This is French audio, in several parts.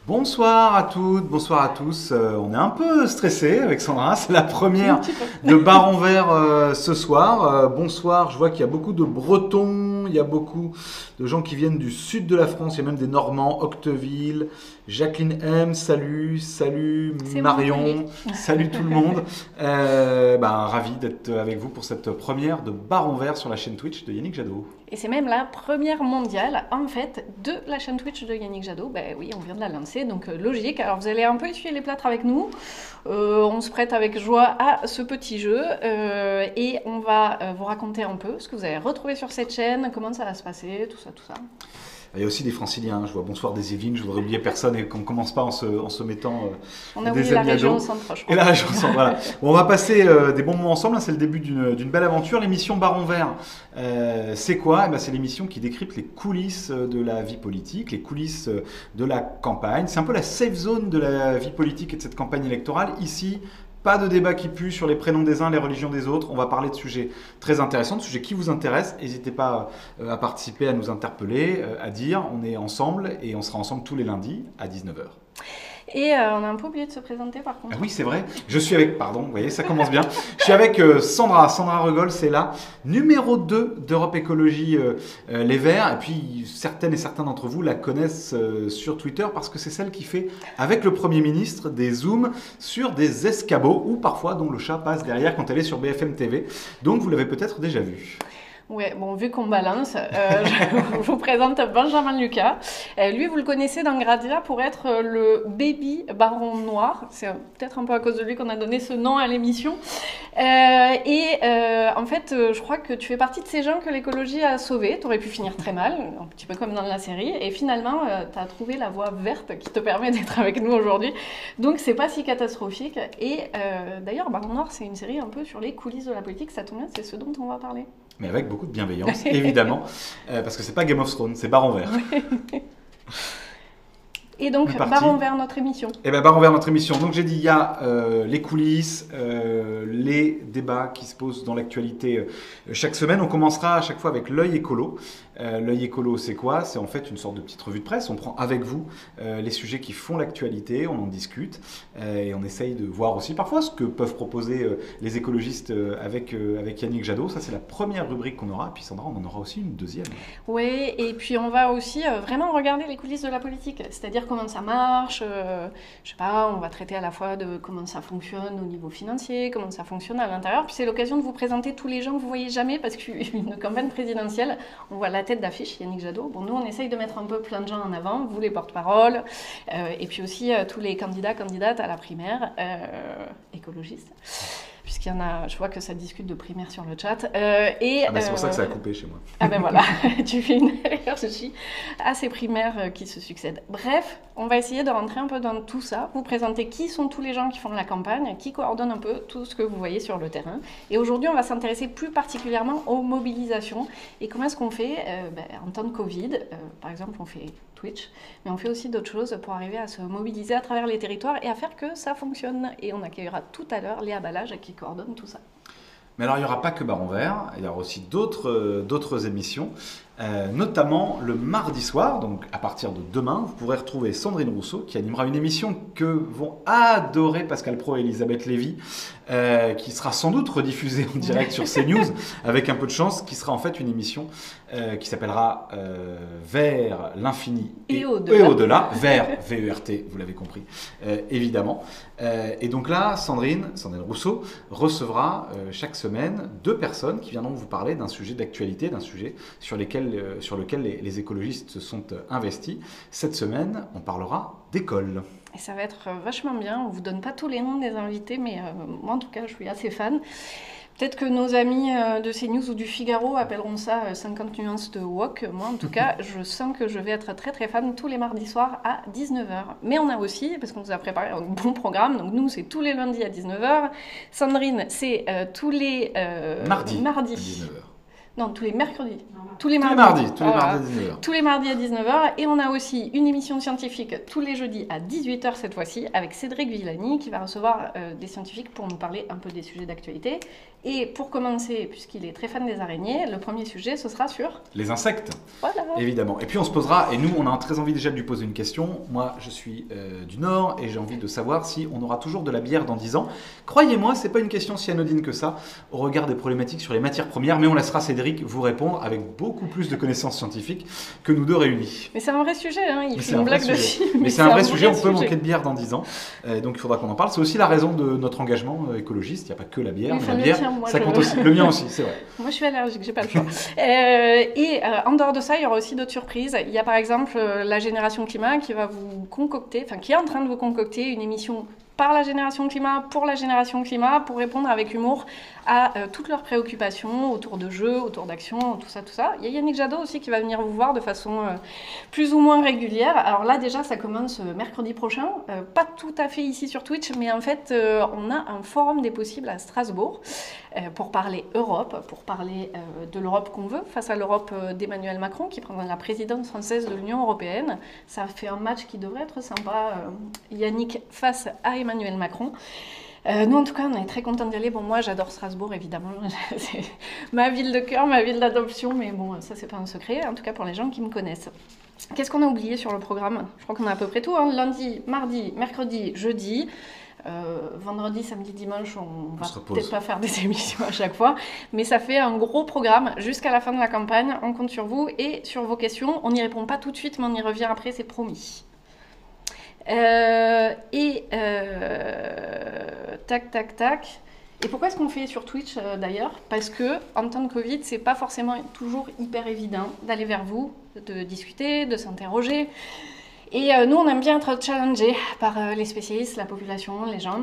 Bonsoir à toutes, bonsoir à tous. On est un peu stressé avec Sandra, c'est la première de Baron Vert ce soir. Bonsoir, je vois qu'il y a beaucoup de Bretons, il y a beaucoup de gens qui viennent du sud de la France, il y a même des Normands, Octeville, Jacqueline M, salut Marion, salut tout le monde. Ravi d'être avec vous pour cette première de Baron Vert sur la chaîne Twitch de Yannick Jadot. Et c'est même la première mondiale, en fait, de la chaîne Twitch de Yannick Jadot. Ben oui, on vient de la lancer, donc logique. Alors vous allez un peu essuyer les plâtres avec nous. On se prête avec joie à ce petit jeu. Et on va vous raconter un peu ce que vous allez retrouver sur cette chaîne, comment ça va se passer, tout ça, tout ça. Il y a aussi des franciliens, je vois bonsoir des Yvelines, je voudrais oublier personne et qu'on ne commence pas en se mettant on a oublié la région centre, je crois. Et la région centre, voilà. Bon, on va passer des bons moments ensemble, c'est le début d'une belle aventure. L'émission Baron Vert, c'est quoi? C'est l'émission qui décrypte les coulisses de la vie politique, les coulisses de la campagne. C'est un peu la safe zone de la vie politique et de cette campagne électorale. Ici, pas de débat qui pue sur les prénoms des uns, les religions des autres. On va parler de sujets très intéressants, de sujets qui vous intéressent. N'hésitez pas à participer, à nous interpeller, à dire. On est ensemble et on sera ensemble tous les lundis à 19h. Et on a un peu oublié de se présenter par contre. Ah oui, c'est vrai. Je suis avec, pardon, vous voyez, ça commence bien. Je suis avec Sandra Regol, c'est la numéro 2 d'Europe Écologie Les Verts. Et puis, certaines et certains d'entre vous la connaissent sur Twitter parce que c'est celle qui fait, avec le Premier ministre, des zooms sur des escabeaux ou parfois dont le chat passe derrière quand elle est sur BFM TV. Donc, vous l'avez peut-être déjà vu. Ouais, bon, vu qu'on balance, je vous présente Benjamin Lucas. Lui, vous le connaissez dans Gradia pour être le baby baron noir. C'est peut-être un peu à cause de lui qu'on a donné ce nom à l'émission. En fait, je crois que tu fais partie de ces gens que l'écologie a sauvés. Tu aurais pu finir très mal, un petit peu comme dans la série. Et finalement, tu as trouvé la voie verte qui te permet d'être avec nous aujourd'hui. Donc, c'est pas si catastrophique. Et d'ailleurs, Baron Noir, c'est une série un peu sur les coulisses de la politique. Ça tombe bien, c'est ce dont on va parler. Mais avec beaucoup de bienveillance, évidemment, parce que c'est pas Game of Thrones, c'est Baron Vert. Et donc, Baron Vert, notre émission. Et bien, Baron Vert, notre émission. Donc, j'ai dit, il y a les coulisses, les débats qui se posent dans l'actualité chaque semaine. On commencera à chaque fois avec l'œil écolo. L'œil écolo, c'est quoi? C'est en fait une sorte de petite revue de presse. On prend avec vous les sujets qui font l'actualité, on en discute et on essaye de voir aussi parfois ce que peuvent proposer les écologistes avec Yannick Jadot. Ça, c'est la première rubrique qu'on aura. Et puis, Sandra, on en aura aussi une deuxième. Oui, et puis on va aussi vraiment regarder les coulisses de la politique, c'est-à-dire comment ça marche, je sais pas, on va traiter à la fois de comment ça fonctionne au niveau financier, comment ça fonctionne à l'intérieur, puis c'est l'occasion de vous présenter tous les gens que vous voyez jamais, parce qu'une campagne présidentielle, on voit la tête d'affiche, Yannick Jadot. Bon, nous on essaye de mettre un peu plein de gens en avant, vous les porte-parole, et puis aussi tous les candidats, candidates à la primaire, écologistes. Puisqu'il y en a, je vois que ça discute de primaire sur le chat. C'est pour ça que ça a coupé chez moi. Ah ben voilà, tu fais une énergie à ces primaires qui se succèdent. Bref, on va essayer de rentrer un peu dans tout ça, vous présenter qui sont tous les gens qui font la campagne, qui coordonnent un peu tout ce que vous voyez sur le terrain. Et aujourd'hui, on va s'intéresser plus particulièrement aux mobilisations. Et comment est-ce qu'on fait en temps de Covid, par exemple, on fait Twitch, mais on fait aussi d'autres choses pour arriver à se mobiliser à travers les territoires et à faire que ça fonctionne. Et on accueillera tout à l'heure Léa Balage qui coordonne tout ça. Mais alors, il n'y aura pas que Baron Vert, il y aura aussi d'autres émissions, notamment le mardi soir, donc à partir de demain, vous pourrez retrouver Sandrine Rousseau qui animera une émission que vont adorer Pascal Praud et Elisabeth Lévy, qui sera sans doute rediffusée en direct sur CNews, avec un peu de chance, qui sera en fait une émission qui s'appellera Vers l'infini et au-delà, Vers, V-E-R-T, vous l'avez compris, évidemment. Et donc là, Sandrine Rousseau recevra chaque semaine 2 personnes qui viendront vous parler d'un sujet d'actualité, d'un sujet sur lequel les écologistes se sont investis. Cette semaine, on parlera d'école. Et ça va être vachement bien. On ne vous donne pas tous les noms des invités, mais moi en tout cas, je suis assez fan. Peut-être que nos amis de CNews ou du Figaro appelleront ça 50 nuances de woke. Moi, en tout cas, je sens que je vais être très très fan tous les mardis soirs à 19h. Mais on a aussi, parce qu'on nous a préparé un bon programme, donc nous, c'est tous les lundis à 19h. Sandrine, c'est tous les mardis à 19h. Non, tous les mercredis. Tous les mardis à 19h. Tous les mardis à 19h. Et on a aussi une émission scientifique tous les jeudis à 18h cette fois-ci avec Cédric Villani qui va recevoir des scientifiques pour nous parler un peu des sujets d'actualité. Et pour commencer, puisqu'il est très fan des araignées, le premier sujet, ce sera sur... les insectes, voilà. Évidemment. Et puis on se posera, et nous on a très envie déjà de lui poser une question. Moi je suis du Nord et j'ai envie de savoir si on aura toujours de la bière dans 10 ans. Croyez-moi, c'est pas une question si anodine que ça au regard des problématiques sur les matières premières, mais on laissera Cédric vous répondre avec beaucoup plus de connaissances scientifiques que nous deux réunis. Mais c'est un vrai sujet, hein. Il fait une blague dessus. Mais c'est un vrai sujet, on peut manquer de bière dans 10 ans. Donc il faudra qu'on en parle. C'est aussi la raison de notre engagement écologiste. Il n'y a pas que la bière, mais la bière, ça compte aussi. Le mien aussi, c'est vrai. Moi je suis allergique, j'ai pas le choix. En dehors de ça, il y aura aussi d'autres surprises. Il y a par exemple la Génération Climat qui va vous concocter, enfin qui est en train de vous concocter une émission par la Génération Climat, pour la Génération Climat, pour répondre avec humour à toutes leurs préoccupations autour de jeux, autour d'actions, tout ça. Il y a Yannick Jadot aussi qui va venir vous voir de façon plus ou moins régulière. Alors là déjà, ça commence mercredi prochain, pas tout à fait ici sur Twitch, mais en fait, on a un forum des possibles à Strasbourg pour parler Europe, pour parler de l'Europe qu'on veut, face à l'Europe d'Emmanuel Macron, qui prendra la présidence française de l'Union européenne. Ça fait un match qui devrait être sympa, Yannick face à Emmanuel Macron. Nous, en tout cas, on est très contents d'y aller. Bon, moi, j'adore Strasbourg, évidemment. C'est ma ville de cœur, ma ville d'adoption. Mais bon, ça, c'est pas un secret, en tout cas pour les gens qui me connaissent. Qu'est-ce qu'on a oublié sur le programme? Je crois qu'on a à peu près tout. Hein. Lundi, mardi, mercredi, jeudi. Vendredi, samedi, dimanche, on va peut-être pas faire des émissions à chaque fois. Mais ça fait un gros programme jusqu'à la fin de la campagne. On compte sur vous et sur vos questions. On n'y répond pas tout de suite, mais on y revient après, c'est promis. Tac. Et pourquoi est-ce qu'on fait sur Twitch d'ailleurs? Parce que en temps de Covid, c'est pas forcément toujours hyper évident d'aller vers vous, de discuter, de s'interroger. Et nous, on aime bien être challengés par les spécialistes, la population, les gens.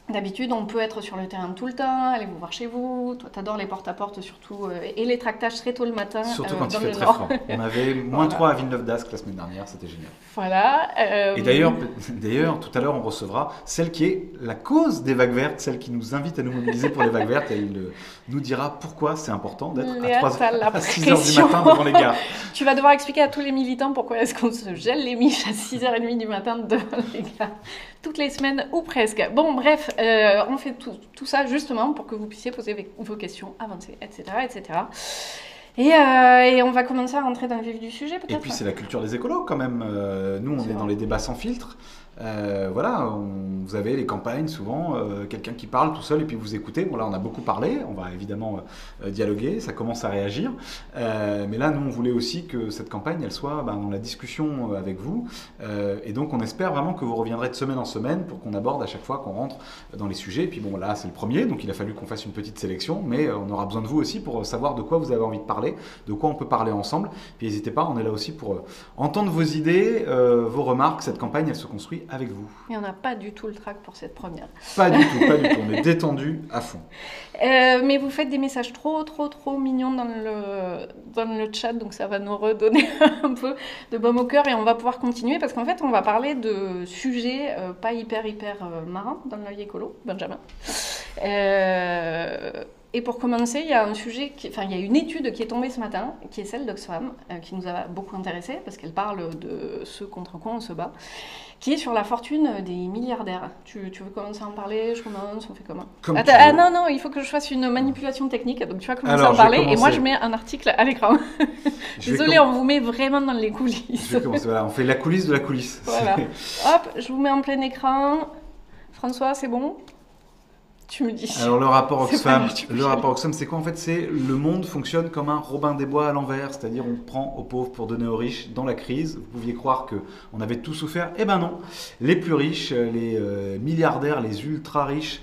D'habitude, on peut être sur le terrain tout le temps, aller vous voir chez vous. Toi, t'adores les porte-à-porte surtout, et les tractages très tôt le matin. Surtout quand il fait très froid. On avait -3 à Villeneuve-d'Ascq la semaine dernière, c'était génial. Voilà. Et d'ailleurs, tout à l'heure, on recevra celle qui est la cause des vagues vertes, celle qui nous invite à nous mobiliser pour les vagues vertes. Et elle nous dira pourquoi c'est important d'être à 6 heures du matin devant les gares. Tu vas devoir expliquer à tous les militants pourquoi est-ce qu'on se gèle les miches à 6h30 du matin devant les gares. Toutes les semaines ou presque. Bon, bref, on fait tout ça justement pour que vous puissiez poser vos questions, avancer, etc. Et on va commencer à rentrer dans le vif du sujet peut-être. Et puis c'est la culture des écolos quand même. Nous, on est dans les débats sans filtre. Vous avez les campagnes souvent, quelqu'un qui parle tout seul et puis vous écoutez. Bon là on a beaucoup parlé, on va évidemment dialoguer, ça commence à réagir. Mais là nous on voulait aussi que cette campagne elle soit dans la discussion avec vous. Et donc on espère vraiment que vous reviendrez de semaine en semaine pour qu'on aborde à chaque fois qu'on rentre dans les sujets. Et puis bon là c'est le premier, donc il a fallu qu'on fasse une petite sélection. Mais on aura besoin de vous aussi pour savoir de quoi vous avez envie de parler, de quoi on peut parler ensemble. Puis n'hésitez pas, on est là aussi pour entendre vos idées, vos remarques. Cette campagne elle se construit avec vous. Et on n'a pas du tout le trac pour cette première. Pas du tout. On est détendu à fond. Mais vous faites des messages trop mignons dans le chat, donc ça va nous redonner un peu de baume au cœur et on va pouvoir continuer parce qu'en fait on va parler de sujets pas hyper marrants dans l'œil écolo, Benjamin. Et pour commencer, il y a il y a une étude qui est tombée ce matin, qui est celle d'Oxfam, qui nous a beaucoup intéressés parce qu'elle parle de ce contre quoi on se bat, qui est sur la fortune des milliardaires. Tu veux commencer à en parler? Je commence, on fait comment? Non, il faut que je fasse une manipulation technique, donc tu vas commencer à en parler et moi je mets un article à l'écran. Désolée, on vous met vraiment dans les coulisses. Je vais commencer, voilà, on fait la coulisse de la coulisse. Voilà. Hop, je vous mets en plein écran. François, c'est bon? Tu me dis. Alors le rapport Oxfam, c'est quoi en fait? C'est le monde fonctionne comme un Robin des Bois à l'envers, c'est-à-dire on prend aux pauvres pour donner aux riches dans la crise. Vous pouviez croire qu'on avait tout souffert, eh ben non. Les plus riches, les milliardaires, les ultra riches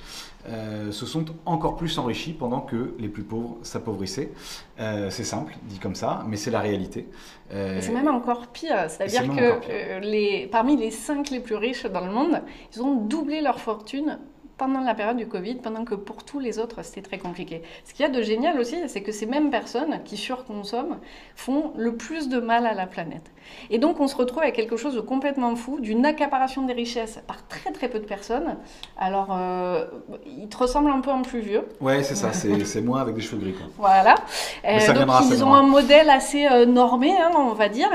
se sont encore plus enrichis pendant que les plus pauvres s'appauvrissaient. C'est simple, dit comme ça, mais c'est la réalité. C'est même encore pire, c'est-à-dire que parmi les 5 les plus riches dans le monde, ils ont doublé leur fortune pendant la période du Covid, pendant que pour tous les autres, c'était très compliqué. Ce qu'il y a de génial aussi, c'est que ces mêmes personnes qui surconsomment font le plus de mal à la planète. Et donc, on se retrouve avec quelque chose de complètement fou, d'une accaparation des richesses par très très peu de personnes. Alors, ils te ressemblent un peu en plus vieux. Ouais, c'est ça, c'est moi avec des cheveux gris, quoi. Voilà. Mais ça Donc, viendra, ça ils ont viendra. un modèle assez normé, hein, on va dire.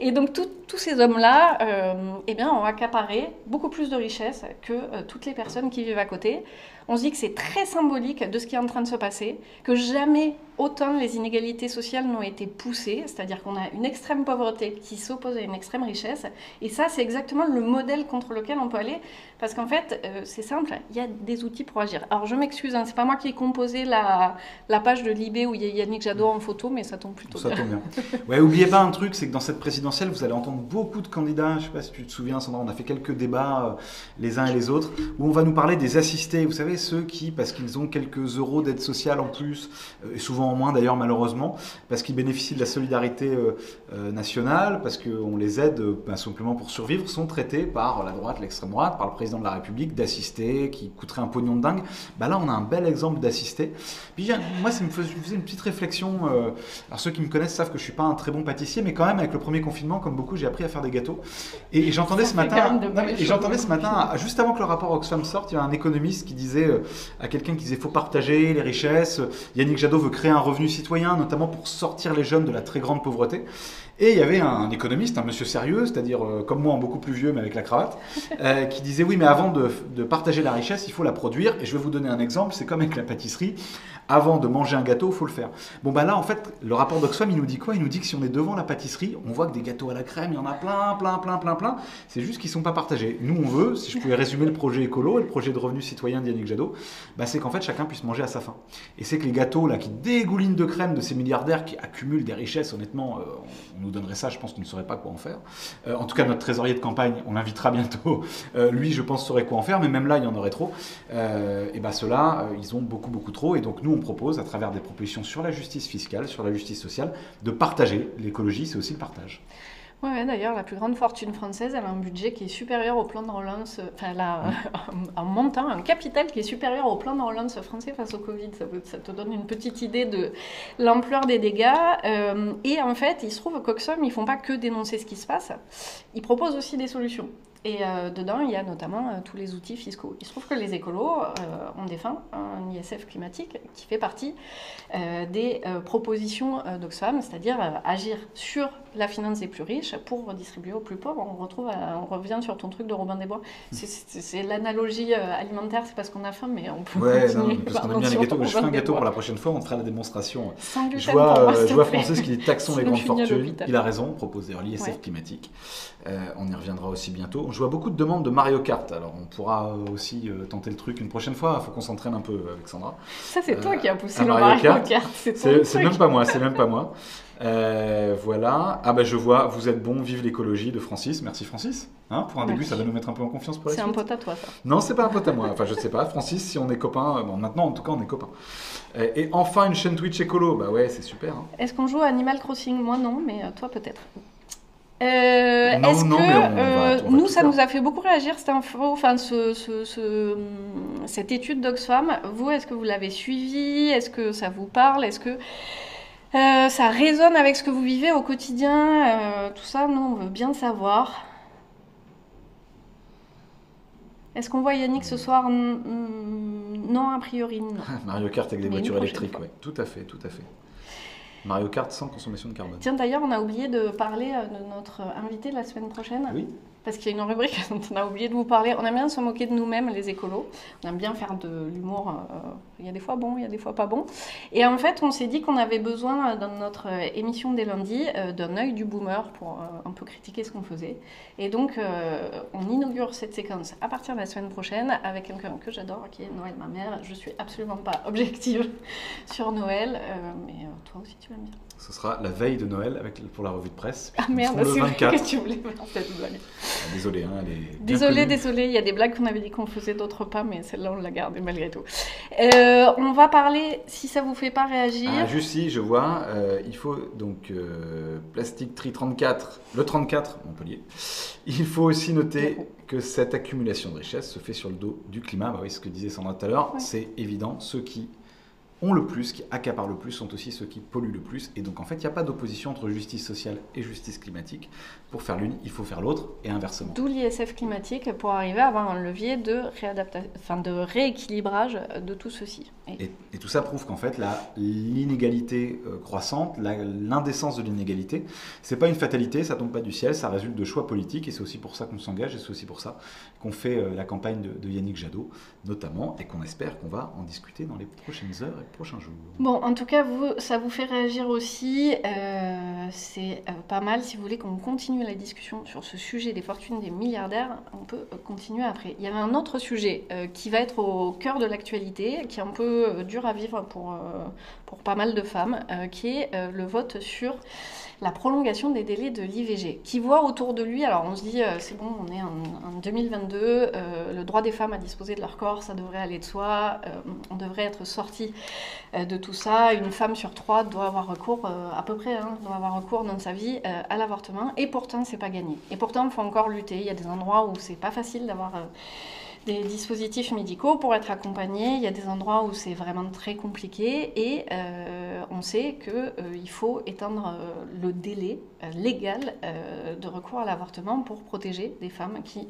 Et donc, tous ces hommes-là eh bien, ont accaparé beaucoup plus de richesses que toutes les personnes qui vivent à côté. On se dit que c'est très symbolique de ce qui est en train de se passer, que jamais autant les inégalités sociales n'ont été poussées, c'est-à-dire qu'on a une extrême pauvreté qui s'oppose à une extrême richesse, et ça c'est exactement le modèle contre lequel on peut aller, parce qu'en fait c'est simple, il y a des outils pour agir. Alors je m'excuse, hein, c'est pas moi qui ai composé la page de Libé où il y a Yannick Jadot en photo, mais ça tombe plutôt bien. Ça tombe bien. Ouais, oubliez pas un truc, c'est que dans cette présidentielle, vous allez entendre beaucoup de candidats, je sais pas si tu te souviens Sandra, on a fait quelques débats les uns et les autres, où on va nous parler des assistés, vous savez, ceux qui, parce qu'ils ont quelques euros d'aide sociale en plus, et souvent en moins d'ailleurs malheureusement, parce qu'ils bénéficient de la solidarité nationale, parce qu'on les aide simplement pour survivre, sont traités par la droite, l'extrême droite, par le président de la République, d'assistés qui coûteraient un pognon de dingue. Bah là on a un bel exemple d'assistés. Puis moi ça me faisait une petite réflexion, alors ceux qui me connaissent savent que je suis pas un très bon pâtissier, mais quand même avec le premier confinement, comme beaucoup, j'ai appris à faire des gâteaux. Et j'entendais ce matin, juste avant que le rapport Oxfam sorte, il y a un économiste qui disait à quelqu'un qui disait faut partager les richesses. Yannick Jadot veut créer un revenu citoyen, notamment pour sortir les jeunes de la très grande pauvreté. Et il y avait un économiste, un monsieur sérieux, c'est-à-dire comme moi, beaucoup plus vieux, mais avec la cravate, qui disait oui, mais avant de partager la richesse, il faut la produire. Et je vais vous donner un exemple, c'est comme avec la pâtisserie. Avant de manger un gâteau, il faut le faire. Bon, bah là, en fait, le rapport d'Oxfam, il nous dit quoi? Il nous dit que si on est devant la pâtisserie, on voit que des gâteaux à la crème, il y en a plein. C'est juste qu'ils ne sont pas partagés. Nous, on veut, si je pouvais résumer le projet écolo et le projet de revenu citoyen d'Yannick Jadot, bah, c'est qu'en fait, chacun puisse manger à sa faim. Et c'est que les gâteaux là, qui dégoulinent de crème de ces milliardaires qui accumulent des richesses, honnêtement, on nous donnerait ça, je pense qu'on ne saurait pas quoi en faire. En tout cas, notre trésorier de campagne, on l'invitera bientôt. Lui, je pense, saurait quoi en faire, mais même là, il y en aurait trop. Et bah, ceux-là, ils ont beaucoup trop. Et donc, nous, on propose, à travers des propositions sur la justice fiscale, sur la justice sociale, de partager. L'écologie, c'est aussi le partage. Ouais, d'ailleurs, la plus grande fortune française, elle a un budget qui est supérieur au plan de relance, enfin, elle a un montant, un capital qui est supérieur au plan de relance français face au Covid. Ça te donne une petite idée de l'ampleur des dégâts. Et en fait, il se trouve qu'Oxfam, ils ne font pas que dénoncer ce qui se passe, ils proposent aussi des solutions. Et dedans, il y a notamment tous les outils fiscaux. Il se trouve que les écolos ont défend un ISF climatique qui fait partie des propositions d'Oxfam, c'est-à-dire agir sur la finance des plus riches pour redistribuer aux plus pauvres. On revient sur ton truc de Robin des Bois. C'est l'analogie alimentaire, c'est parce qu'on a faim, mais on peut continuer. Non, parce qu'on aime bien les gâteaux. Je ferai un gâteau pour la prochaine fois, on te fera la démonstration. Sans gluten je vois, pour moi, je vois Francis qui dit taxons les grandes fortunes. Il a raison, proposer l'ISF climatique. On y reviendra aussi bientôt. Je vois beaucoup de demandes de Mario Kart, alors on pourra aussi tenter le truc une prochaine fois. Il faut qu'on s'entraîne un peu avec Sandra. Ça, c'est toi qui as poussé le Mario Kart. C'est même pas moi, voilà. Ah bah je vois, vous êtes bon, vive l'écologie de Francis. Merci Francis. Hein, pour un début, ça va nous mettre un peu en confiance pour la suite. C'est un pote à toi, ça. Non, c'est pas un pote à moi. Enfin, je sais pas. Francis, si on est copains, bon, maintenant en tout cas, on est copains. Et enfin, une chaîne Twitch écolo. Bah ouais, c'est super. Hein. Est-ce qu'on joue à Animal Crossing? Moi non, mais toi peut-être. Nous, ça nous a fait beaucoup réagir cette info, enfin cette étude d'Oxfam. Vous, est-ce que vous l'avez suivie? Est-ce que ça vous parle? Est-ce que ça résonne avec ce que vous vivez au quotidien? Tout ça, nous, on veut bien savoir. Est-ce qu'on voit Yannick ce soir? Non, a priori, non. Mario Kart avec des voitures électriques, oui. Tout à fait. Mario Kart sans consommation de carbone. Tiens, d'ailleurs, on a oublié de parler de notre invité la semaine prochaine. Oui. Parce qu'il y a une rubrique dont on a oublié de vous parler. On aime bien se moquer de nous-mêmes, les écolos. On aime bien faire de l'humour. Il y a des fois bon, il y a des fois pas bon. Et en fait, on s'est dit qu'on avait besoin, dans notre émission des lundis, d'un œil du boomer pour un peu critiquer ce qu'on faisait. Et donc, on inaugure cette séquence à partir de la semaine prochaine avec quelqu'un que j'adore, qui est Noël, ma mère. Je suis absolument pas objective sur Noël, mais toi aussi, tu l'aimes bien. Ce sera la veille de Noël pour la revue de presse. Ah merde, le c'est 24. vrai que tu voulais faire cette blague. Désolé, hein, elle est bien Désolé, il y a des blagues qu'on avait dit qu'on faisait, d'autres pas, mais celle-là on l'a gardée malgré tout. On va parler, si ça vous fait pas réagir... Ah, juste si, je vois, il faut donc Plastic Tree 34, le 34, Montpellier. Il faut aussi noter que cette accumulation de richesse se fait sur le dos du climat. Bah oui, ce que disait Sandra tout à l'heure, c'est évident, ceux qui ont le plus, qui accaparent le plus, sont aussi ceux qui polluent le plus. Et donc en fait, il n'y a pas d'opposition entre justice sociale et justice climatique. Pour faire l'une, il faut faire l'autre, et inversement. D'où l'ISF climatique, pour arriver à avoir un levier de rééquilibrage de tout ceci. Et tout ça prouve qu'en fait, l'inégalité croissante, l'indécence de l'inégalité, c'est pas une fatalité, ça tombe pas du ciel, ça résulte de choix politiques, et c'est aussi pour ça qu'on s'engage, et c'est aussi pour ça qu'on fait la campagne de Yannick Jadot, notamment, et qu'on espère qu'on va en discuter dans les prochaines heures et prochains jours. Bon, en tout cas, ça vous fait réagir aussi. C'est pas mal. Si vous voulez qu'on continue la discussion sur ce sujet des fortunes des milliardaires, on peut continuer après. Il y avait un autre sujet qui va être au cœur de l'actualité, qui est un peu dur à vivre pour pas mal de femmes, qui est le vote sur la prolongation des délais de l'IVG, qui voit autour de lui, alors on se dit, c'est bon, on est en 2022, le droit des femmes à disposer de leur corps, ça devrait aller de soi, on devrait être sorti de tout ça, une femme sur 3 doit avoir recours, à peu près, doit avoir recours dans sa vie à l'avortement, et pourtant c'est pas gagné. Et pourtant il faut encore lutter, il y a des endroits où c'est pas facile d'avoir... des dispositifs médicaux pour être accompagné. Il y a des endroits où c'est vraiment très compliqué et on sait qu'il faut étendre le délai légal de recours à l'avortement pour protéger des femmes qui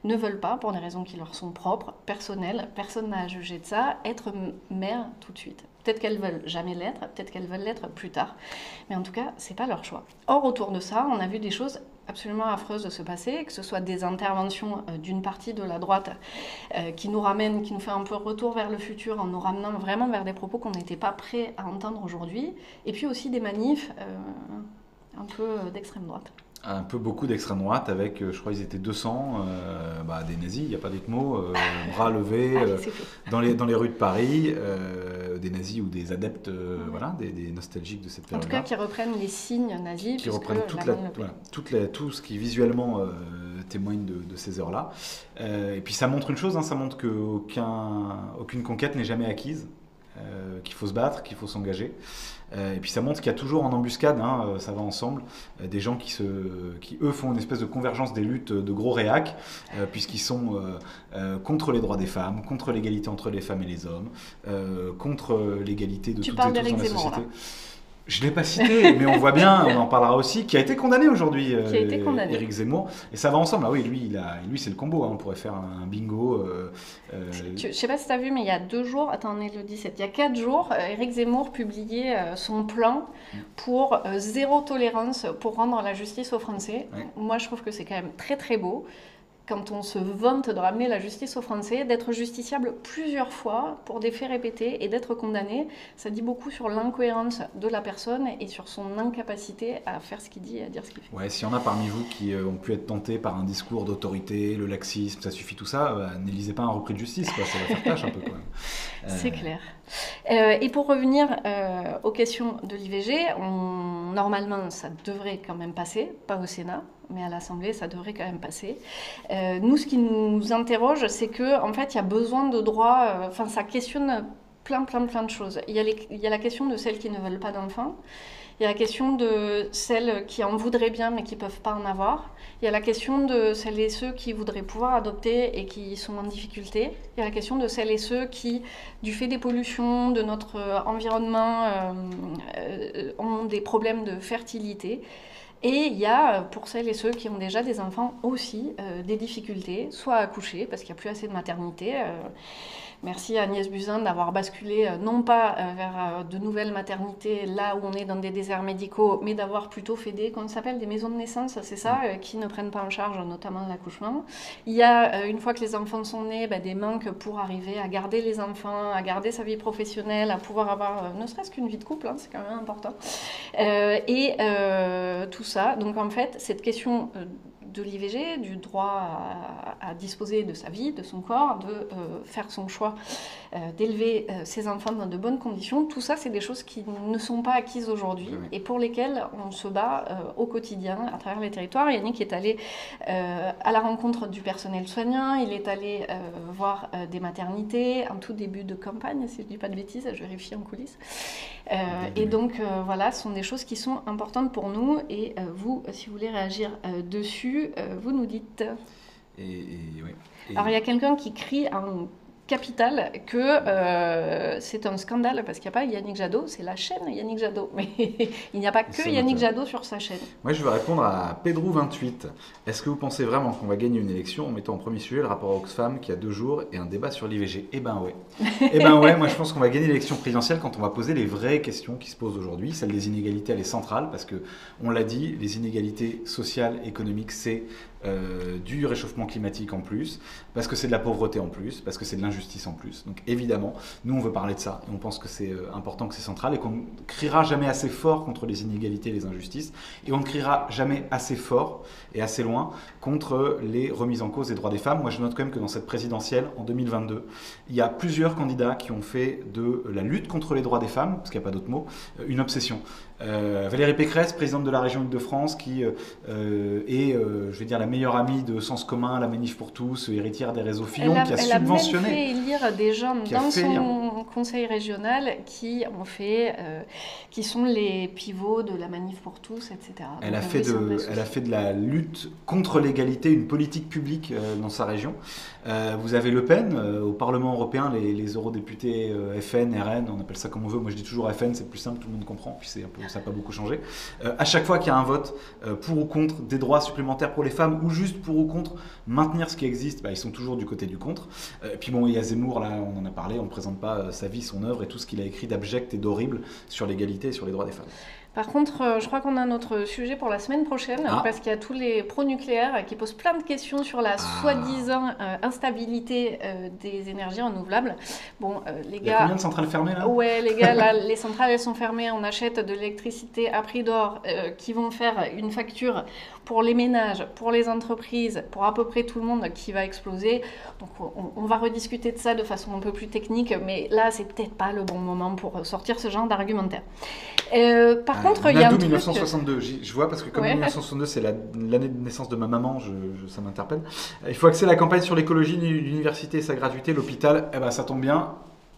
ne veulent pas, pour des raisons qui leur sont propres, personnelles, personne n'a à juger de ça, être mère tout de suite. Peut-être qu'elles veulent jamais l'être, peut-être qu'elles veulent l'être plus tard, mais en tout cas, c'est pas leur choix. Or, autour de ça, on a vu des choses absolument affreuse de se passer, que ce soit des interventions d'une partie de la droite qui nous fait un peu retour vers le futur en nous ramenant vraiment vers des propos qu'on n'était pas prêts à entendre aujourd'hui, et puis aussi des manifs un peu d'extrême droite. Un peu beaucoup d'extrême droite avec, je crois ils étaient 200, des nazis, il n'y a pas d'autre mot, bras levés dans les rues de Paris, des nazis ou des adeptes, des nostalgiques de cette période. En tout cas, qui reprennent les signes nazis. Qui reprennent tout ce qui visuellement témoigne de ces heures-là. Et puis ça montre une chose, ça montre qu'aucune conquête n'est jamais acquise, qu'il faut se battre, qu'il faut s'engager. Et puis ça montre qu'il y a toujours en embuscade, ça va ensemble, des gens qui eux font une espèce de convergence des luttes de gros réacs, puisqu'ils sont contre les droits des femmes, contre l'égalité entre les femmes et les hommes, contre l'égalité de toutes et tous dans la société. Je ne l'ai pas cité, mais on voit bien, on en parlera aussi, qui a été condamné aujourd'hui, Éric Zemmour. Et ça va ensemble. Ah oui, lui c'est le combo. On pourrait faire un bingo. Je ne sais pas si tu as vu, mais il y a 2 jours, attends, on est le 17, il y a 4 jours, Éric Zemmour publiait son plan pour zéro tolérance pour rendre la justice aux Français. Ouais. Moi, je trouve que c'est quand même très très beau. Quand on se vante de ramener la justice aux Français, d'être justiciable plusieurs fois pour des faits répétés et d'être condamné, ça dit beaucoup sur l'incohérence de la personne et sur son incapacité à faire ce qu'il dit et à dire ce qu'il fait. Ouais, s'il y en a parmi vous qui ont pu être tentés par un discours d'autorité, le laxisme, ça suffit tout ça, n'élisez pas un repris de justice, quoi, ça va faire tâche un peu quand même. C'est clair. Et pour revenir aux questions de l'IVG, normalement ça devrait quand même passer, pas au Sénat, mais à l'Assemblée, ça devrait quand même passer. Nous, ce qui nous interroge, c'est qu'en fait, il y a besoin de droits... ça questionne plein de choses. Il y a la question de celles qui ne veulent pas d'enfants. Il y a la question de celles qui en voudraient bien, mais qui ne peuvent pas en avoir. Il y a la question de celles et ceux qui voudraient pouvoir adopter et qui sont en difficulté. Il y a la question de celles et ceux qui, du fait des pollutions, de notre environnement, ont des problèmes de fertilité. Et il y a, pour celles et ceux qui ont déjà des enfants aussi, des difficultés, soit à accoucher, parce qu'il n'y a plus assez de maternité. Merci à Agnès Buzyn d'avoir basculé, non pas vers de nouvelles maternités, là où on est dans des déserts médicaux, mais d'avoir plutôt fait qu'on s'appelle des maisons de naissance, c'est ça, qui ne prennent pas en charge notamment l'accouchement. Il y a, une fois que les enfants sont nés, des manques pour arriver à garder les enfants, à garder sa vie professionnelle, à pouvoir avoir ne serait-ce qu'une vie de couple, c'est quand même important. Tout ça, donc en fait, cette question de l'IVG, du droit à disposer de sa vie, de son corps, de faire son choix d'élever ses enfants dans de bonnes conditions. Tout ça, c'est des choses qui ne sont pas acquises aujourd'hui et pour lesquelles on se bat au quotidien à travers les territoires. Yannick est allé à la rencontre du personnel soignant, il est allé voir des maternités en tout début de campagne, si je ne dis pas de bêtises, je vérifie en coulisses. Et donc voilà, ce sont des choses qui sont importantes pour nous et vous, si vous voulez réagir dessus, vous nous dites. Alors il y a quelqu'un qui crie en capital que c'est un scandale parce qu'il n'y a pas Yannick Jadot, c'est la chaîne Yannick Jadot, mais il n'y a pas que Yannick Jadot sur sa chaîne. Moi je veux répondre à Pedro28. Est-ce que vous pensez vraiment qu'on va gagner une élection en mettant en premier sujet le rapport Oxfam qui a 2 jours et un débat sur l'IVG? Eh ben ouais. Eh ben ouais, moi je pense qu'on va gagner l'élection présidentielle quand on va poser les vraies questions qui se posent aujourd'hui. Celle des inégalités, elle est centrale parce que, on l'a dit, les inégalités sociales, économiques, c'est du réchauffement climatique en plus, parce que c'est de la pauvreté en plus, parce que c'est de l'injustice en plus. Donc évidemment, nous on veut parler de ça, et on pense que c'est important, que c'est central, et qu'on ne criera jamais assez fort contre les inégalités et les injustices, et on ne criera jamais assez fort et assez loin contre les remises en cause des droits des femmes. Moi je note quand même que dans cette présidentielle, en 2022, il y a plusieurs candidats qui ont fait de la lutte contre les droits des femmes, parce qu'il n'y a pas d'autre mot, une obsession. Valérie Pécresse, présidente de la région Île-de-France, qui est, je vais dire, la meilleure amie de Sens Commun, la Manif pour tous, héritière des réseaux Fillon, qui a subventionné. Elle a même fait élire des gens dans son conseil régional qui sont les pivots de la Manif pour tous, etc. Elle a fait de la lutte contre l'égalité une politique publique dans sa région. Vous avez Le Pen, au Parlement européen, les eurodéputés FN, RN, on appelle ça comme on veut. Moi je dis toujours FN, c'est plus simple, tout le monde comprend, puis ça n'a pas beaucoup changé. À chaque fois qu'il y a un vote pour ou contre des droits supplémentaires pour les femmes, ou juste pour ou contre maintenir ce qui existe, ils sont toujours du côté du contre. Et puis bon, il y a Zemmour, là on en a parlé, on ne présente pas sa vie, son œuvre et tout ce qu'il a écrit d'abject et d'horrible sur l'égalité et sur les droits des femmes. Par contre, je crois qu'on a notre sujet pour la semaine prochaine, parce qu'il y a tous les pro-nucléaires qui posent plein de questions sur la soi-disant instabilité des énergies renouvelables. Bon, les gars... Il y a combien de centrales fermées là? Ouais, les gars, là, les centrales elles sont fermées, on achète de l'électricité à prix d'or qui vont faire une facture pour les ménages, pour les entreprises, pour à peu près tout le monde qui va exploser. Donc on va rediscuter de ça de façon un peu plus technique, mais là, c'est peut-être pas le bon moment pour sortir ce genre d'argumentaire. Par contre, il y a un 1962, je vois, parce que comme 1962 c'est l'année de naissance de ma maman, ça m'interpelle. Il faut axer la campagne sur l'écologie, l'université et sa gratuité, l'hôpital, ça tombe bien.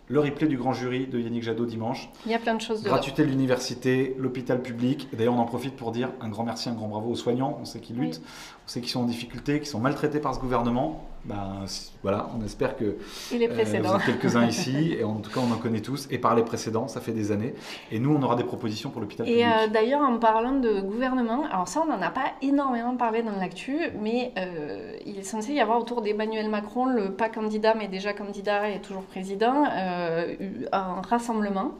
Le replay du grand jury de Yannick Jadot dimanche. Il y a plein de choses dedans. Gratuité de l'université, l'hôpital public. D'ailleurs, on en profite pour dire un grand merci, un grand bravo aux soignants. On sait qu'ils luttent, on sait qu'ils sont en difficulté, qu'ils sont maltraités par ce gouvernement. Voilà, on espère que et les précédents. Vous êtes quelques-uns ici, et en tout cas on en connaît tous, et par les précédents, ça fait des années. Et nous, on aura des propositions pour l'hôpital public. Et d'ailleurs, en parlant de gouvernement, alors ça, on n'en a pas énormément parlé dans l'actu, mais il est censé y avoir autour d'Emmanuel Macron, le pas candidat, mais déjà candidat et toujours président, un rassemblement.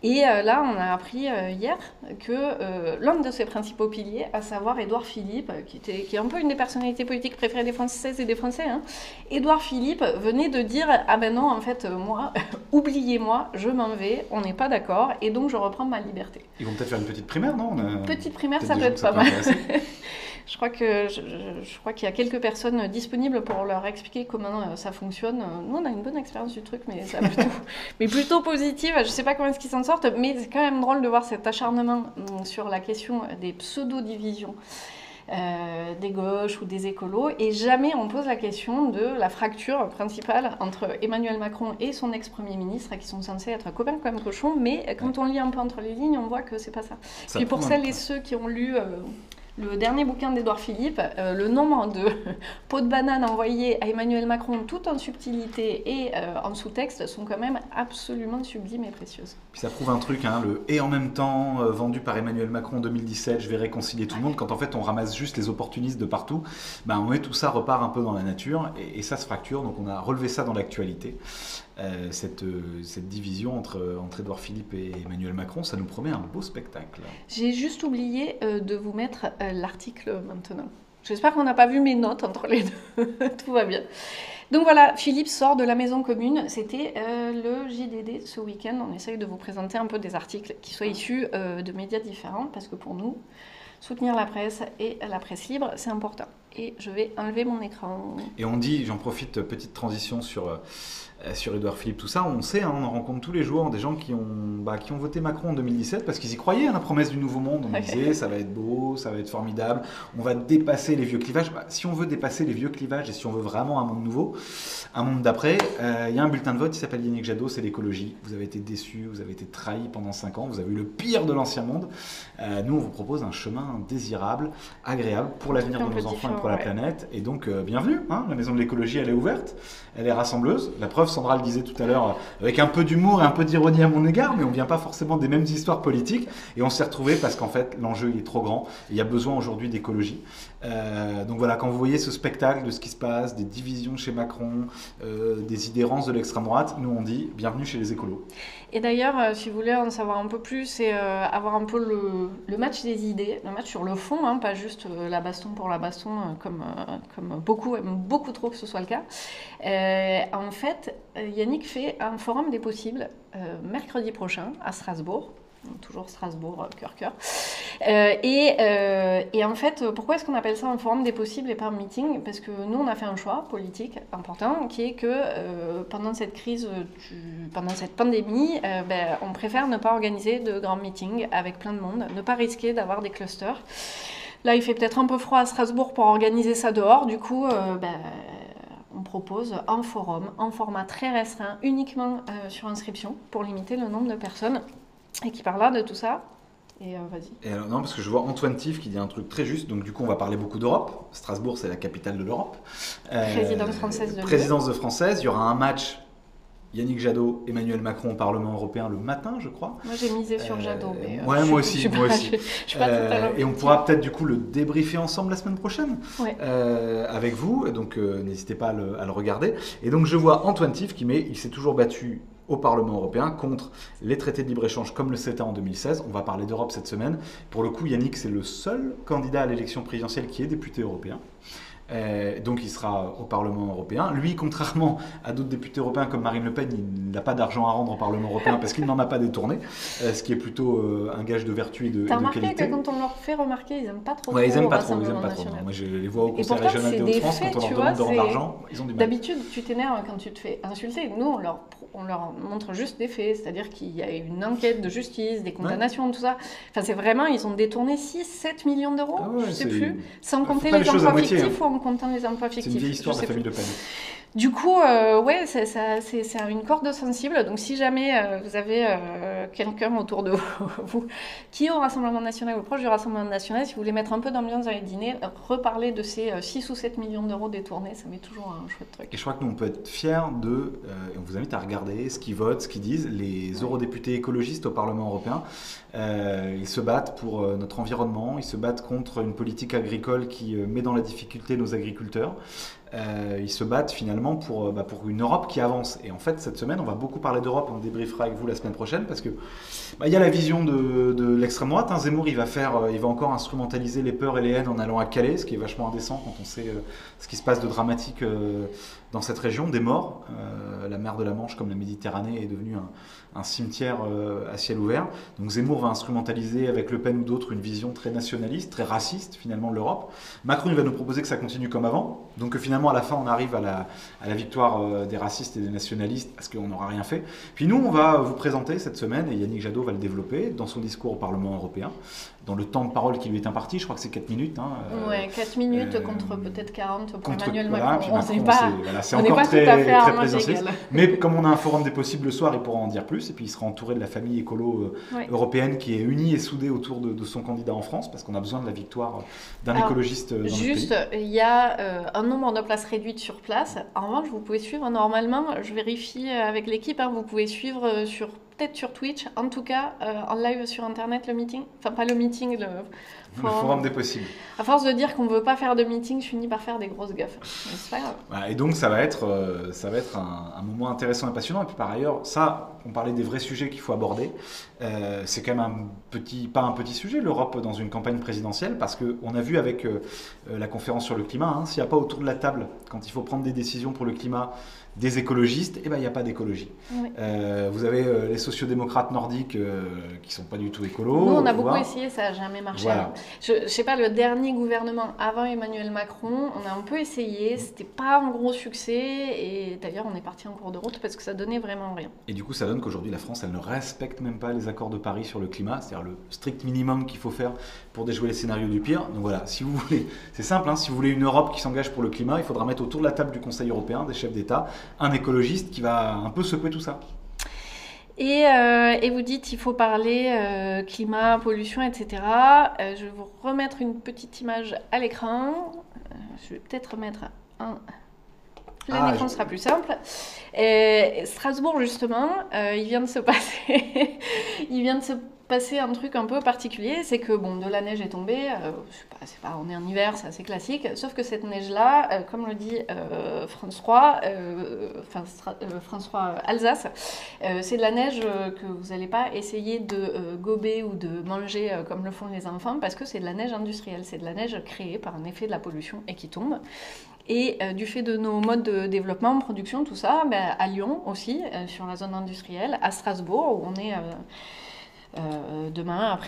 Et là, on a appris hier que l'un de ses principaux piliers, à savoir Édouard Philippe, qui est un peu une des personnalités politiques préférées des Françaises et des Français, Édouard Philippe venait de dire « Ah ben non, en fait, moi, oubliez-moi, je m'en vais, on n'est pas d'accord, et donc je reprends ma liberté. » Ils vont peut-être faire une petite primaire, non? Petite primaire, ça peut être pas mal. Je crois qu'il y a quelques personnes disponibles pour leur expliquer comment ça fonctionne. Nous, on a une bonne expérience du truc, mais plutôt positive. Je ne sais pas comment est-ce qu'ils s'en sortent, mais c'est quand même drôle de voir cet acharnement sur la question des pseudo-divisions des gauches ou des écolos, et jamais on pose la question de la fracture principale entre Emmanuel Macron et son ex-premier ministre, qui sont censés être copains comme cochons, mais quand on lit un peu entre les lignes, on voit que c'est pas ça. Puis pour celles et ceux qui ont lu... le dernier bouquin d'Édouard Philippe, le nombre de pots de banane envoyés à Emmanuel Macron, tout en subtilité et en sous-texte, sont quand même absolument sublimes et précieuses. Puis ça prouve un truc, le « et en même temps » vendu par Emmanuel Macron en 2017, je vais réconcilier tout le monde, quand en fait on ramasse juste les opportunistes de partout, tout ça repart un peu dans la nature et ça se fracture, donc on a relevé ça dans l'actualité. Cette division entre Édouard Philippe et Emmanuel Macron, ça nous promet un beau spectacle. J'ai juste oublié de vous mettre l'article maintenant. J'espère qu'on n'a pas vu mes notes entre les deux. Tout va bien. Donc voilà, Philippe sort de la maison commune. C'était le JDD ce week-end. On essaye de vous présenter un peu des articles qui soient issus de médias différents, parce que pour nous, soutenir la presse et la presse libre, c'est important. et je vais enlever mon écran. Et on dit, j'en profite, petite transition sur Édouard Philippe, tout ça, on sait, on en rencontre tous les jours des gens qui ont voté Macron en 2017 parce qu'ils y croyaient, la promesse du nouveau monde. On disait, ça va être beau, ça va être formidable, on va dépasser les vieux clivages. Si on veut dépasser les vieux clivages et si on veut vraiment un monde nouveau, un monde d'après, il y a un bulletin de vote qui s'appelle Yannick Jadot, c'est l'écologie. Vous avez été déçus, vous avez été trahis pendant 5 ans, vous avez eu le pire de l'ancien monde. Nous, on vous propose un chemin désirable, agréable pour l'avenir de nos enfants et pour la planète. Et donc, bienvenue, la maison de l'écologie, elle est ouverte, elle est rassembleuse. La preuve, Sandra le disait tout à l'heure, avec un peu d'humour et un peu d'ironie à mon égard, mais on ne vient pas forcément des mêmes histoires politiques. Et on s'est retrouvés parce qu'en fait, l'enjeu il est trop grand. Et il y a besoin aujourd'hui d'écologie. Donc voilà, quand vous voyez ce spectacle de ce qui se passe, des divisions chez Macron, des idées rances de l'extrême droite, nous on dit bienvenue chez les écolos. Et d'ailleurs, si vous voulez en savoir un peu plus et avoir un peu le match des idées, le match sur le fond, pas juste la baston pour la baston, comme beaucoup aiment beaucoup trop que ce soit le cas. En fait, Yannick fait un forum des possibles mercredi prochain à Strasbourg. Toujours Strasbourg, cœur. Et en fait, pourquoi est-ce qu'on appelle ça un forum des possibles et pas un meeting? Parce que nous, on a fait un choix politique important qui est que pendant cette crise, pendant cette pandémie, on préfère ne pas organiser de grands meetings avec plein de monde, ne pas risquer d'avoir des clusters. Là, il fait peut-être un peu froid à Strasbourg pour organiser ça dehors. Du coup, on propose un forum en format très restreint, uniquement sur inscription, pour limiter le nombre de personnes. Et qui parlera de tout ça. Et vas-y. Et alors, non, parce que je vois Antoine Tiff qui dit un truc très juste. Donc, du coup, on va parler beaucoup d'Europe. Strasbourg, c'est la capitale de l'Europe. Présidence française de Présidence de française. Il y aura un match Yannick Jadot, Emmanuel Macron au Parlement européen le matin, je crois. Moi, j'ai misé sur Jadot. Mais, ouais, moi aussi. Je suis pas totalement et on pourra peut-être, du coup, le débriefer ensemble la semaine prochaine avec vous. Donc, n'hésitez pas à le regarder. Et donc, je vois Antoine Tiff qui il s'est toujours battu au Parlement européen contre les traités de libre-échange comme le CETA en 2016. On va parler d'Europe cette semaine. Pour le coup, Yannick, c'est le seul candidat à l'élection présidentielle qui est député européen. Donc il sera au Parlement européen. Lui, contrairement à d'autres députés européens comme Marine Le Pen, il n'a pas d'argent à rendre au Parlement européen parce qu'il n'en a pas détourné, ce qui est plutôt un gage de vertu et de qualité. T'as remarqué que quand on leur fait remarquer, ils n'aiment pas trop. Ouais, ils n'aiment pas trop. Moi, je les vois au Conseil régional des Hauts-de-France, quand on leur demande de rendre l'argent, ils ont du mal. D'habitude, tu t'énerves quand tu te fais insulter. Nous, on leur montre juste des faits, c'est-à-dire qu'il y a une enquête de justice, des condamnations, tout ça. Enfin, c'est vraiment, ils ont détourné 6-7 millions d'euros, je sais plus, sans compter les emplois fictifs ou en comptant les emplois fictifs. C'est une vieille histoire de la famille Le Pen. Du coup, c'est une corde sensible. Donc, si jamais vous avez quelqu'un autour de vous qui est au Rassemblement National ou proche du Rassemblement National, si vous voulez mettre un peu d'ambiance dans les dîners, reparler de ces 6 ou 7 millions d'euros détournés, ça met toujours un chouette truc. Et je crois que nous, on peut être fiers et on vous invite à regarder ce qu'ils votent, ce qu'ils disent. Les eurodéputés écologistes au Parlement européen, ils se battent pour notre environnement, ils se battent contre une politique agricole qui met dans la difficulté nos agriculteurs. Ils se battent finalement pour une Europe qui avance. Et en fait, cette semaine, on va beaucoup parler d'Europe. On débriefera avec vous la semaine prochaine parce que y a la vision de l'extrême droite. Zemmour, il va encore instrumentaliser les peurs et les haines en allant à Calais, ce qui est vachement indécent quand on sait ce qui se passe de dramatique dans cette région, des morts. La mer de la Manche, comme la Méditerranée, est devenue un cimetière à ciel ouvert. Donc Zemmour va instrumentaliser avec Le Pen ou d'autres une vision très nationaliste, très raciste finalement de l'Europe. Macron, il va nous proposer que ça continue comme avant. Donc finalement, à la fin, on arrive à la victoire des racistes et des nationalistes parce qu'on n'aura rien fait. Puis nous, on va vous présenter cette semaine, et Yannick Jadot va le développer dans son discours au Parlement européen, dans le temps de parole qui lui est imparti. Je crois que c'est 4 minutes. 4 minutes contre peut-être 40 pour Emmanuel Macron. On n'est encore pas tout à fait à très présidentialiste. Mais comme on a un forum des possibles le soir, il pourra en dire plus. Et puis il sera entouré de la famille écolo européenne qui est unie et soudée autour de son candidat en France, parce qu'on a besoin de la victoire d'un écologiste dans notre pays. Juste, il y a un nombre de places réduites sur place. En revanche, vous pouvez suivre normalement, je vérifie avec l'équipe, vous pouvez suivre peut-être sur Twitch, en tout cas en live sur Internet le meeting. Enfin, pas le meeting, le forum des possibles. À force de dire qu'on ne veut pas faire de meeting, je finis par faire des grosses gaffes. Mais c'est pas grave. Et donc, ça va être un moment intéressant et passionnant. Et puis par ailleurs, on parlait des vrais sujets qu'il faut aborder. C'est quand même pas un petit sujet, l'Europe dans une campagne présidentielle, parce qu'on a vu avec la conférence sur le climat, s'il n'y a pas autour de la table, quand il faut prendre des décisions pour le climat, des écologistes, il n'y a pas d'écologie. Oui. Vous avez les sociodémocrates nordiques qui ne sont pas du tout écolos. Nous, on a beaucoup essayé, ça n'a jamais marché. Voilà. Je ne sais pas, le dernier gouvernement avant Emmanuel Macron, on a un peu essayé, c'était pas un gros succès, et d'ailleurs on est parti en cours de route parce que ça donnait vraiment rien. Et du coup, ça donne qu'aujourd'hui, la France, elle ne respecte même pas les accords de Paris sur le climat, c'est-à-dire le strict minimum qu'il faut faire pour déjouer les scénarios du pire. Donc voilà, si vous voulez, c'est simple, hein, si vous voulez une Europe qui s'engage pour le climat, il faudra mettre autour de la table du Conseil européen, des chefs d'État, un écologiste qui va un peu secouer tout ça. Et vous dites il faut parler climat, pollution, etc. Je vais vous remettre une petite image à l'écran. Je vais peut-être remettre un... Plein écran sera plus simple. Strasbourg, justement, il vient de se passer un truc un peu particulier, c'est que bon, de la neige est tombée, on est en hiver, c'est assez classique, sauf que cette neige-là, comme le dit François Alsace, c'est de la neige que vous n'allez pas essayer de gober ou de manger comme le font les enfants, parce que c'est de la neige industrielle, c'est de la neige créée par un effet de la pollution et qui tombe. Et du fait de nos modes de développement, production, tout ça, à Lyon aussi, sur la zone industrielle, à Strasbourg, où on est après-demain,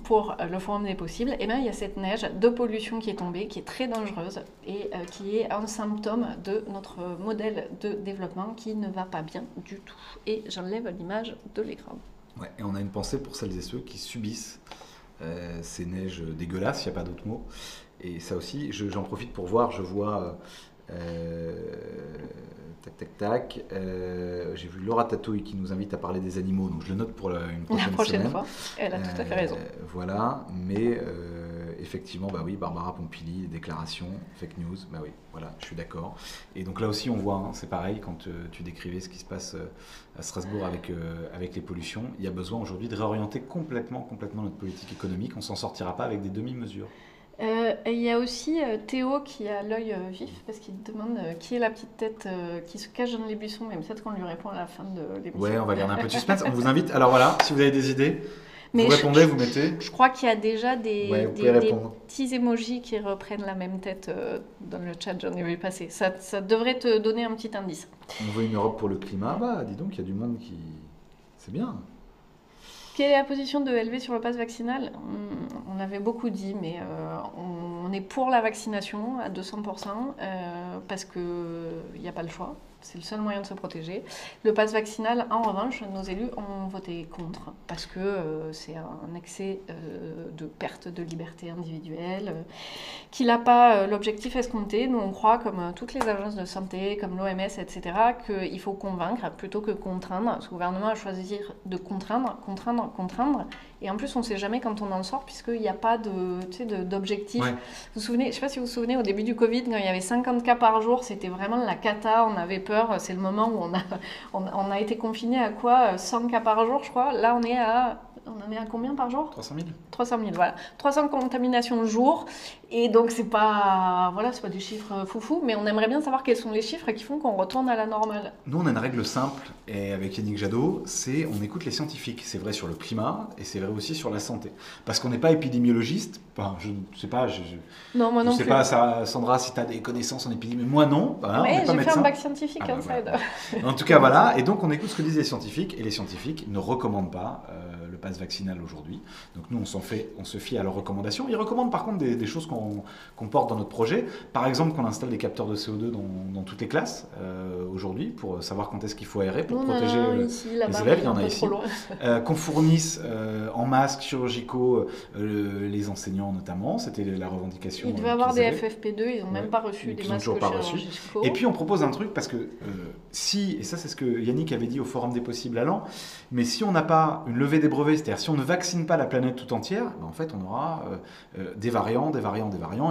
pour le Forum des possibles, et il y a cette neige de pollution qui est tombée, qui est très dangereuse et qui est un symptôme de notre modèle de développement qui ne va pas bien du tout. Et j'enlève l'image de l'écran. Ouais, et on a une pensée pour celles et ceux qui subissent ces neiges dégueulasses, il n'y a pas d'autre mot. Et ça aussi, j'en profite pour voir, je vois... j'ai vu Laura Tatouille qui nous invite à parler des animaux, donc je le note pour une prochaine semaine. Fois. Elle a tout à fait raison. Voilà, mais effectivement, Barbara Pompili, déclaration, fake news, voilà, je suis d'accord. Et donc là aussi, on voit, hein, c'est pareil, quand tu décrivais ce qui se passe à Strasbourg avec les pollutions, il y a besoin aujourd'hui de réorienter complètement notre politique économique. On ne s'en sortira pas avec des demi-mesures. Il y a aussi Théo qui a l'œil vif parce qu'il demande qui est la petite tête qui se cache dans les buissons, mais peut-être qu'on lui répond à la fin de l'émission. Ouais, on va garder un peu de suspense. On vous invite, alors voilà, si vous avez des idées, vous répondez, vous mettez. Je crois qu'il y a déjà des petits emojis qui reprennent la même tête dans le chat, j'en ai vu passer. Ça devrait te donner un petit indice. On veut une Europe pour le climat, dis donc, il y a du monde qui... C'est bien. Quelle est la position de LV sur le pass vaccinal ? On avait beaucoup dit, mais on est pour la vaccination à 200% parce qu'il n'y a pas le choix. C'est le seul moyen de se protéger. Le pass vaccinal, en revanche, nos élus ont voté contre parce que c'est un excès de perte de liberté individuelle qui n'a pas l'objectif escompté. Nous, on croit, comme toutes les agences de santé, comme l'OMS, etc., qu'il faut convaincre plutôt que contraindre. Ce gouvernement a choisi de contraindre. Et en plus, on ne sait jamais quand on en sort puisqu'il n'y a pas d'objectif. Ouais. Vous vous souvenez, je ne sais pas si vous vous souvenez, au début du Covid, quand il y avait 50 cas par jour, c'était vraiment la cata, on avait peur. C'est le moment où on a été confiné à quoi 100 cas par jour, je crois. Là, on en est à combien par jour ? 300 000. 300 000, voilà. 300 contaminations le jour. Et donc, c'est pas des chiffres foufou, mais on aimerait bien savoir quels sont les chiffres qui font qu'on retourne à la normale. Nous, on a une règle simple, et avec Yannick Jadot, c'est on écoute les scientifiques. C'est vrai sur le climat, et c'est vrai aussi sur la santé. Parce qu'on n'est pas épidémiologiste. Enfin, je ne sais pas. Non, moi non plus. Je ne sais pas, Sandra, si tu as des connaissances en épidémie. Moi, non. Voilà, ouais, j'ai fait un bac scientifique, ça aide. En tout cas, voilà. Et donc, on écoute ce que disent les scientifiques, et les scientifiques ne recommandent pas le pass vaccinal aujourd'hui. Donc, nous, on se fie à leurs recommandations. Ils recommandent par contre des choses qu'on porte dans notre projet. Par exemple, qu'on installe des capteurs de CO2 dans toutes les classes aujourd'hui pour savoir quand est-ce qu'il faut aérer pour protéger les élèves. Il y en a ici. Qu'on fournisse en masques chirurgicaux les enseignants notamment. C'était la revendication. Il devait y avoir des FFP2. Ils n'ont même pas reçu des masques chirurgicaux. Et puis on propose un truc parce que et ça c'est ce que Yannick avait dit au Forum des possibles à Lens, mais si on n'a pas une levée des brevets, c'est-à-dire si on ne vaccine pas la planète tout entière, en fait on aura des variants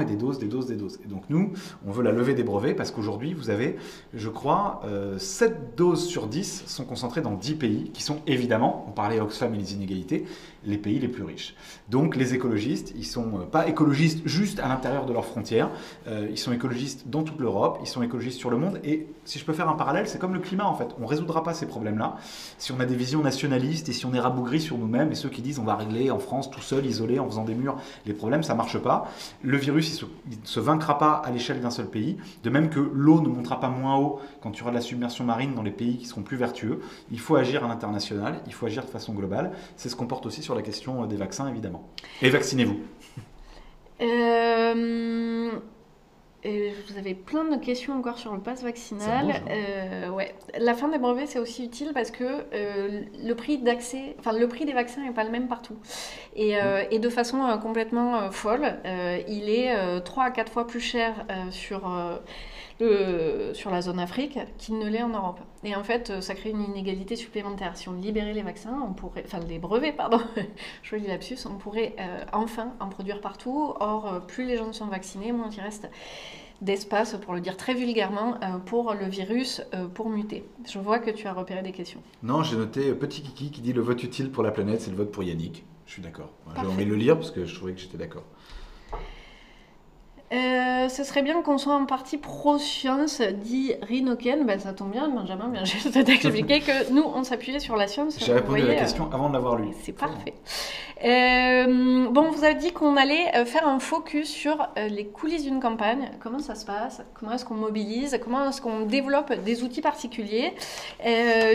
et des doses. Et donc nous, on veut la levée des brevets parce qu'aujourd'hui vous avez, je crois, 7 doses sur 10 sont concentrées dans 10 pays qui sont évidemment, on parlait Oxfam et les inégalités, les pays les plus riches. Donc les écologistes, ils ne sont pas écologistes juste à l'intérieur de leurs frontières, ils sont écologistes dans toute l'Europe, ils sont écologistes sur le monde et si je peux faire un parallèle, c'est comme le climat en fait. On ne résoudra pas ces problèmes-là si on a des visions nationalistes et si on est rabougris sur nous-mêmes et ceux qui disent on va régler en France tout seul, isolé, en faisant des murs, les problèmes, ça ne marche pas. Le virus, il ne se vaincra pas à l'échelle d'un seul pays. De même que l'eau ne montera pas moins haut quand il y aura de la submersion marine dans les pays qui seront plus vertueux. Il faut agir à l'international, il faut agir de façon globale. C'est ce qu'on porte aussi sur la question des vaccins, évidemment. Et vaccinez-vous. Vous avez plein de questions encore sur le pass vaccinal. Ça bouge, Ouais. La fin des brevets, c'est aussi utile parce que le prix des vaccins n'est pas le même partout. Et de façon complètement folle, il est 3 à 4 fois plus cher sur la zone Afrique qu'il ne l'est en Europe. Et en fait, ça crée une inégalité supplémentaire. Si on libérait les vaccins, les brevets, pardon, joli lapsus, on pourrait enfin en produire partout. Or, plus les gens sont vaccinés, moins il reste d'espace, pour le dire très vulgairement, pour le virus, pour muter. Je vois que tu as repéré des questions. Non, j'ai noté Petit Kiki qui dit le vote utile pour la planète, c'est le vote pour Yannick. Je suis d'accord. J'ai envie de le lire parce que je trouvais que j'étais d'accord. Ce serait bien qu'on soit en partie pro-science, dit Rinoken. Ben, ça tombe bien, Benjamin vient juste t'expliquer que nous, on s'appuyait sur la science. J'ai répondu à la question avant de l'avoir lu. C'est parfait. Bon, on vous a dit qu'on allait faire un focus sur les coulisses d'une campagne. Comment ça se passe? Comment est-ce qu'on mobilise? Comment est-ce qu'on développe des outils particuliers?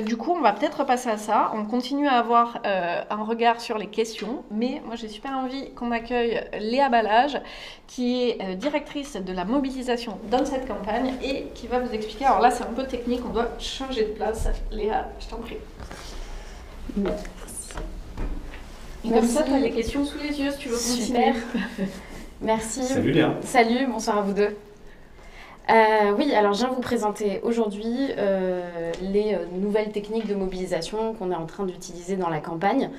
Du coup, on va peut-être passer à ça. On continue à avoir un regard sur les questions. Mais moi, j'ai super envie qu'on accueille Léa Balage, qui est directrice de la mobilisation dans cette campagne et qui va vous expliquer. Alors là, c'est un peu technique, on doit changer de place. Léa, je t'en prie. Merci. Comme ça, tu as les questions sous les yeux si tu veux continuer. Super. Merci. Salut Léa. Salut, bonsoir à vous deux. Oui, alors je viens vous présenter aujourd'hui les nouvelles techniques de mobilisation qu'on est en train d'utiliser dans la campagne.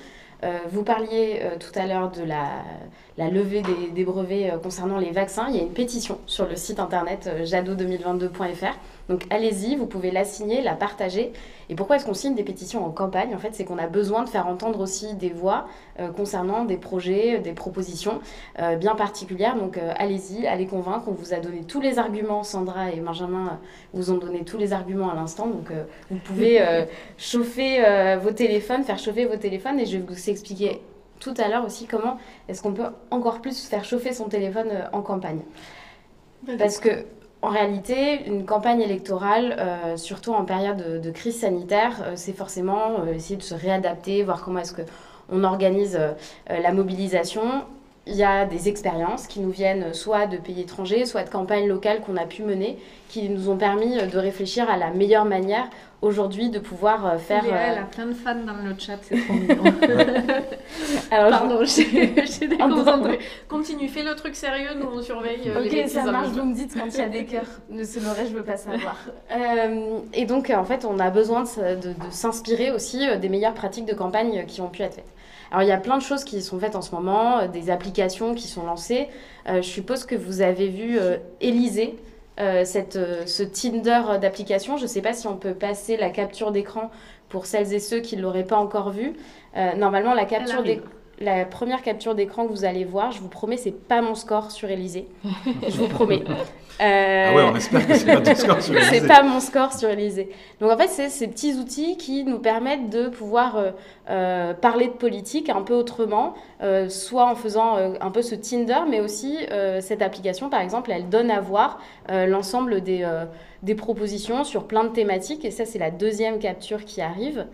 Vous parliez tout à l'heure de la levée des brevets concernant les vaccins. Il y a une pétition sur le site internet jado2022.fr. Donc allez-y, vous pouvez la signer, la partager. Et pourquoi est-ce qu'on signe des pétitions en campagne? En fait, c'est qu'on a besoin de faire entendre aussi des voix concernant des projets, des propositions bien particulières. Donc allez-y, allez convaincre. On vous a donné tous les arguments. Sandra et Benjamin vous ont donné tous les arguments à l'instant. Donc vous pouvez chauffer vos téléphones, faire chauffer vos téléphones. Et je vais vous expliquer tout à l'heure aussi comment est-ce qu'on peut encore plus faire chauffer son téléphone en campagne. Parce que en réalité, une campagne électorale, surtout en période de crise sanitaire, c'est forcément essayer de se réadapter, voir comment est-ce qu'on organise la mobilisation. Il y a des expériences qui nous viennent soit de pays étrangers, soit de campagnes locales qu'on a pu mener, qui nous ont permis de réfléchir à la meilleure manière aujourd'hui de pouvoir faire... Léa, elle a plein de fans dans le chat, c'est trop mignon. Alors, pardon, j'ai déconcentré. Continue, fais le truc sérieux, nous on surveille les Ok, ça petits marche, hommes. vous me dites quand il y a des cœurs. Ne se leurrer, je veux pas savoir. Et donc, en fait, on a besoin de s'inspirer aussi des meilleures pratiques de campagne qui ont pu être faites. Alors, il y a plein de choses qui sont faites en ce moment, des applications qui sont lancées. Je suppose que vous avez vu Élysée, ce Tinder d'application. Je ne sais pas si on peut passer la capture d'écran pour celles et ceux qui ne l'auraient pas encore vu. Normalement, la première capture d'écran que vous allez voir, je vous promets, c'est pas mon score sur Élysée. Je vous promets. Ah ouais, on espère que c'est pas ton score sur Élysée. C'est pas mon score sur Élysée. Donc en fait, c'est ces petits outils qui nous permettent de pouvoir parler de politique un peu autrement, soit en faisant un peu ce Tinder, mais aussi cette application, par exemple, elle donne à voir l'ensemble des propositions sur plein de thématiques. Et ça, c'est la deuxième capture qui arrive.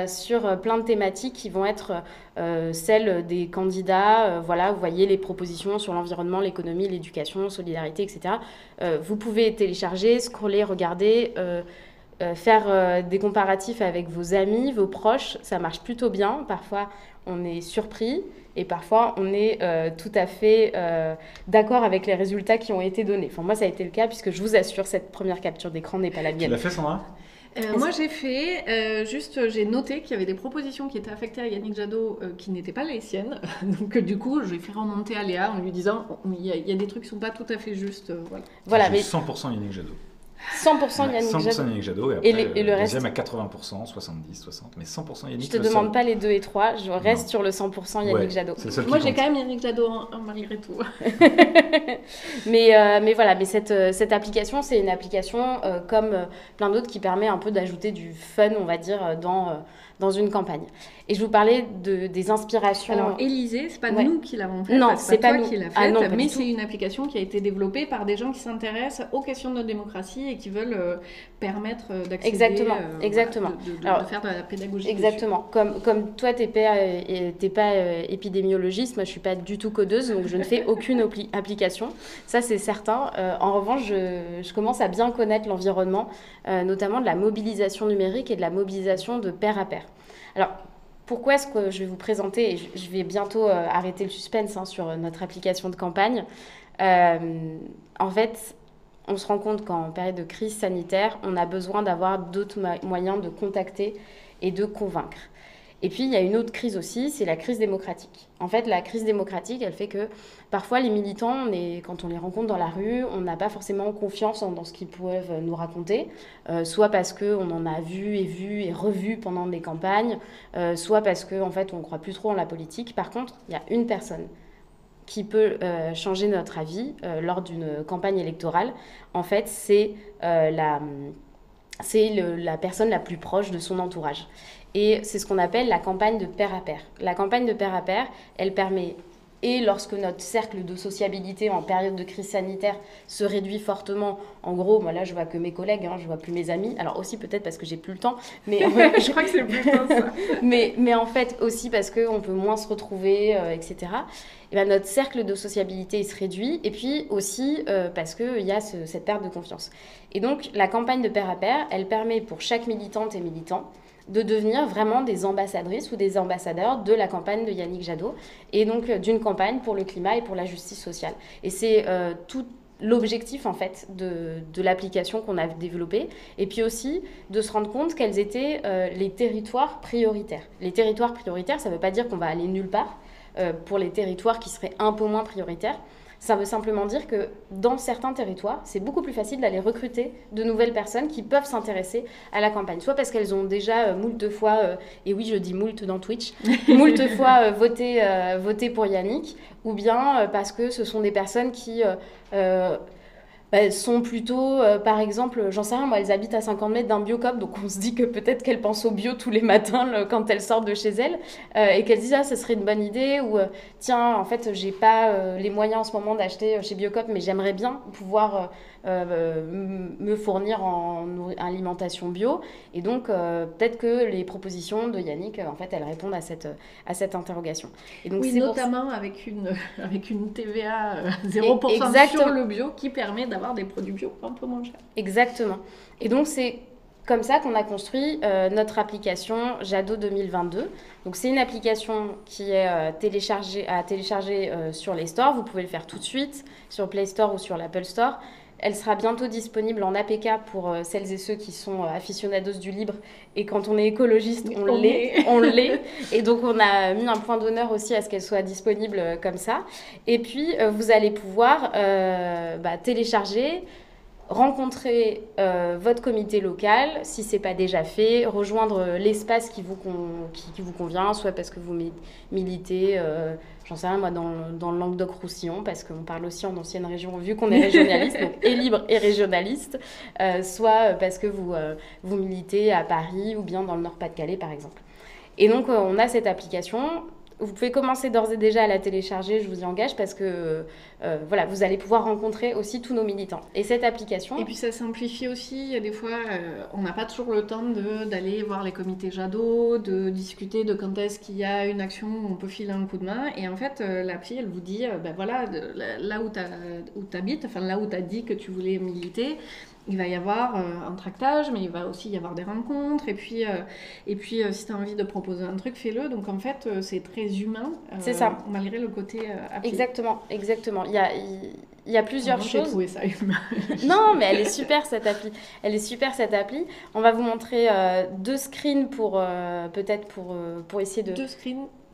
Sur plein de thématiques qui vont être celles des candidats. Voilà, vous voyez les propositions sur l'environnement, l'économie, l'éducation, solidarité, etc. Vous pouvez télécharger, scroller, regarder, faire des comparatifs avec vos amis, vos proches. Ça marche plutôt bien. Parfois, on est surpris et parfois, on est tout à fait d'accord avec les résultats qui ont été donnés. Enfin, moi, ça a été le cas puisque je vous assure, cette première capture d'écran n'est pas la mienne. Tu l'as fait, Sandra ? Moi j'ai fait, j'ai noté qu'il y avait des propositions qui étaient affectées à Yannick Jadot qui n'étaient pas les siennes. Donc du coup, j'ai fait remonter à Léa en lui disant il y a des trucs qui ne sont pas tout à fait justes. Voilà. J'ai 100% Yannick Jadot. 100% Yannick 100% Jadot. Yannick Jadot, et après, Et le reste, deuxième à 80%, 70, 60, mais 100% Yannick. je te demande pas les 2 et 3, je reste sur le 100% Yannick Ouais, Jadot. c'est le seul Moi, qui j'ai compte. quand même Yannick Jadot malgré tout. Mais voilà, mais cette application, c'est une application comme plein d'autres qui permet un peu d'ajouter du fun, on va dire, dans une campagne. Et je vous parlais des inspirations. Alors, Élysée, c'est pas Ouais. nous qui l'avons faite, Non, c'est c'est pas toi nous. qui l'as faite, Ah non, pas mais du c'est une application qui a été développée par des gens qui s'intéressent aux questions de notre démocratie et qui veulent permettre d'accéder, Exactement, voilà, exactement. de faire de la pédagogie. Exactement. Comme toi, t'es pas épidémiologiste, moi je suis pas du tout codeuse, donc je ne fais aucune application. Ça, c'est certain. En revanche, je commence à bien connaître l'environnement, notamment de la mobilisation numérique et de la mobilisation de pair à pair. Alors, pourquoi est-ce que je vais vous présenter, et je vais bientôt arrêter le suspense sur notre application de campagne. En fait, on se rend compte qu'en période de crise sanitaire, on a besoin d'avoir d'autres moyens de contacter et de convaincre. Et puis, il y a une autre crise aussi, c'est la crise démocratique. En fait, la crise démocratique, elle fait que parfois, les militants, quand on les rencontre dans la rue, on n'a pas forcément confiance dans ce qu'ils peuvent nous raconter, soit parce qu'on en a vu et revu pendant des campagnes, soit parce qu'en fait, on ne croit plus trop en la politique. Par contre, il y a une personne qui peut changer notre avis lors d'une campagne électorale. En fait, c'est la personne la plus proche de son entourage. Et c'est ce qu'on appelle la campagne de pair à pair. La campagne de pair à pair, elle permet, et lorsque notre cercle de sociabilité en période de crise sanitaire se réduit fortement, en gros, moi là je vois que mes collègues, je vois plus mes amis, alors aussi peut-être parce que j'ai plus le temps, mais Je crois que c'est plutôt ça. mais en fait aussi parce qu'on peut moins se retrouver, etc. Et ben notre cercle de sociabilité il se réduit, et puis aussi parce qu'il y a cette perte de confiance. Et donc la campagne de pair à pair, elle permet pour chaque militante et militant de devenir vraiment des ambassadrices ou des ambassadeurs de la campagne de Yannick Jadot, et donc d'une campagne pour le climat et pour la justice sociale. Et c'est tout l'objectif en fait de l'application qu'on a développée, et puis aussi de se rendre compte quels étaient les territoires prioritaires. Les territoires prioritaires, ça ne veut pas dire qu'on va aller nulle part. Pour les territoires qui seraient un peu moins prioritaires, ça veut simplement dire que dans certains territoires, c'est beaucoup plus facile d'aller recruter de nouvelles personnes qui peuvent s'intéresser à la campagne. Soit parce qu'elles ont déjà moult fois, et oui je dis moult dans Twitch, moult fois voté pour Yannick, ou bien parce que ce sont des personnes qui sont plutôt, par exemple, j'en sais rien, moi, elles habitent à 50 mètres d'un Biocop, donc on se dit que peut-être qu'elles pensent au bio tous les matins quand elles sortent de chez elles, et qu'elles disent, ah, ça serait une bonne idée, ou tiens, en fait, j'ai pas les moyens en ce moment d'acheter chez Biocop, mais j'aimerais bien pouvoir me fournir en alimentation bio, et donc peut-être que les propositions de Yannick, en fait, elles répondent à cette interrogation. Et donc, oui, notamment avec une TVA 0% sur le bio qui permet d'avoir des produits bio un peu moins chers. Exactement. Et donc, c'est comme ça qu'on a construit notre application Jadot 2022. Donc, c'est une application qui est à télécharger sur les stores. Vous pouvez le faire tout de suite sur Play Store ou sur l'Apple Store. Elle sera bientôt disponible en APK pour celles et ceux qui sont aficionados du libre. Et quand on est écologiste, on l'est. Et donc, on a mis un point d'honneur aussi à ce qu'elle soit disponible comme ça. Et puis, vous allez pouvoir télécharger, rencontrer votre comité local, si ce n'est pas déjà fait, rejoindre l'espace qui vous convient, soit parce que vous militez, j'en sais rien moi, dans le Languedoc-Roussillon, parce qu'on parle aussi en ancienne région, vu qu'on est régionaliste, donc et libre et régionaliste, soit parce que vous militez à Paris ou bien dans le Nord-Pas-de-Calais, par exemple. Et donc, on a cette application. Vous pouvez commencer d'ores et déjà à la télécharger, je vous y engage, parce que vous allez pouvoir rencontrer aussi tous nos militants. Et cette application... Et puis ça simplifie aussi, des fois, on n'a pas toujours le temps d'aller voir les comités Jadot, de discuter de quand est-ce qu'il y a une action où on peut filer un coup de main. Et en fait, l'appli, elle vous dit, là où tu habites, enfin là où tu as dit que tu voulais militer, il va y avoir un tractage, mais il va aussi y avoir des rencontres. Et puis si tu as envie de proposer un truc, fais-le. Donc en fait, c'est très humain. C'est ça. Malgré le côté appli. Exactement. Il y a plusieurs choses. J'ai trouvé ça humain. Non, mais elle est super cette appli. On va vous montrer deux screens pour essayer de...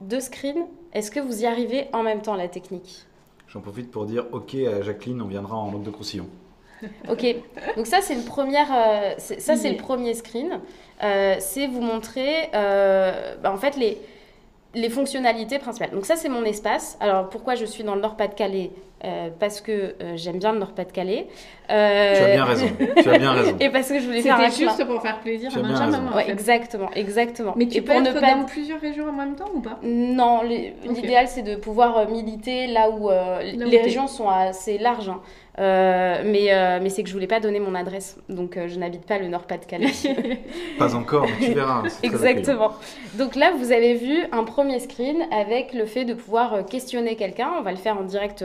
Deux screens. Est-ce que vous y arrivez en même temps, la technique ? J'en profite pour dire, ok, Jacqueline, on viendra en Languedoc-Roussillon. Ok, donc ça c'est le premier screen. C'est vous montrer en fait les fonctionnalités principales. Donc ça c'est mon espace. Alors pourquoi je suis dans le Nord-Pas-de-Calais parce que j'aime bien le Nord-Pas-de-Calais. Tu as bien raison. Tu as bien raison. Et parce que je voulais faire un C'était juste pour faire plaisir à Benjamin. Ouais, exactement. Mais tu et peux pour être dans plusieurs régions en même temps ou pas? Non, l'idéal c'est de pouvoir militer là où les régions sont assez larges. Hein. Mais c'est que je voulais pas donner mon adresse, donc je n'habite pas le Nord-Pas-de-Calais. Pas encore, mais tu verras. Exactement. Donc là, vous avez vu un premier screen avec le fait de pouvoir questionner quelqu'un. On va le faire en direct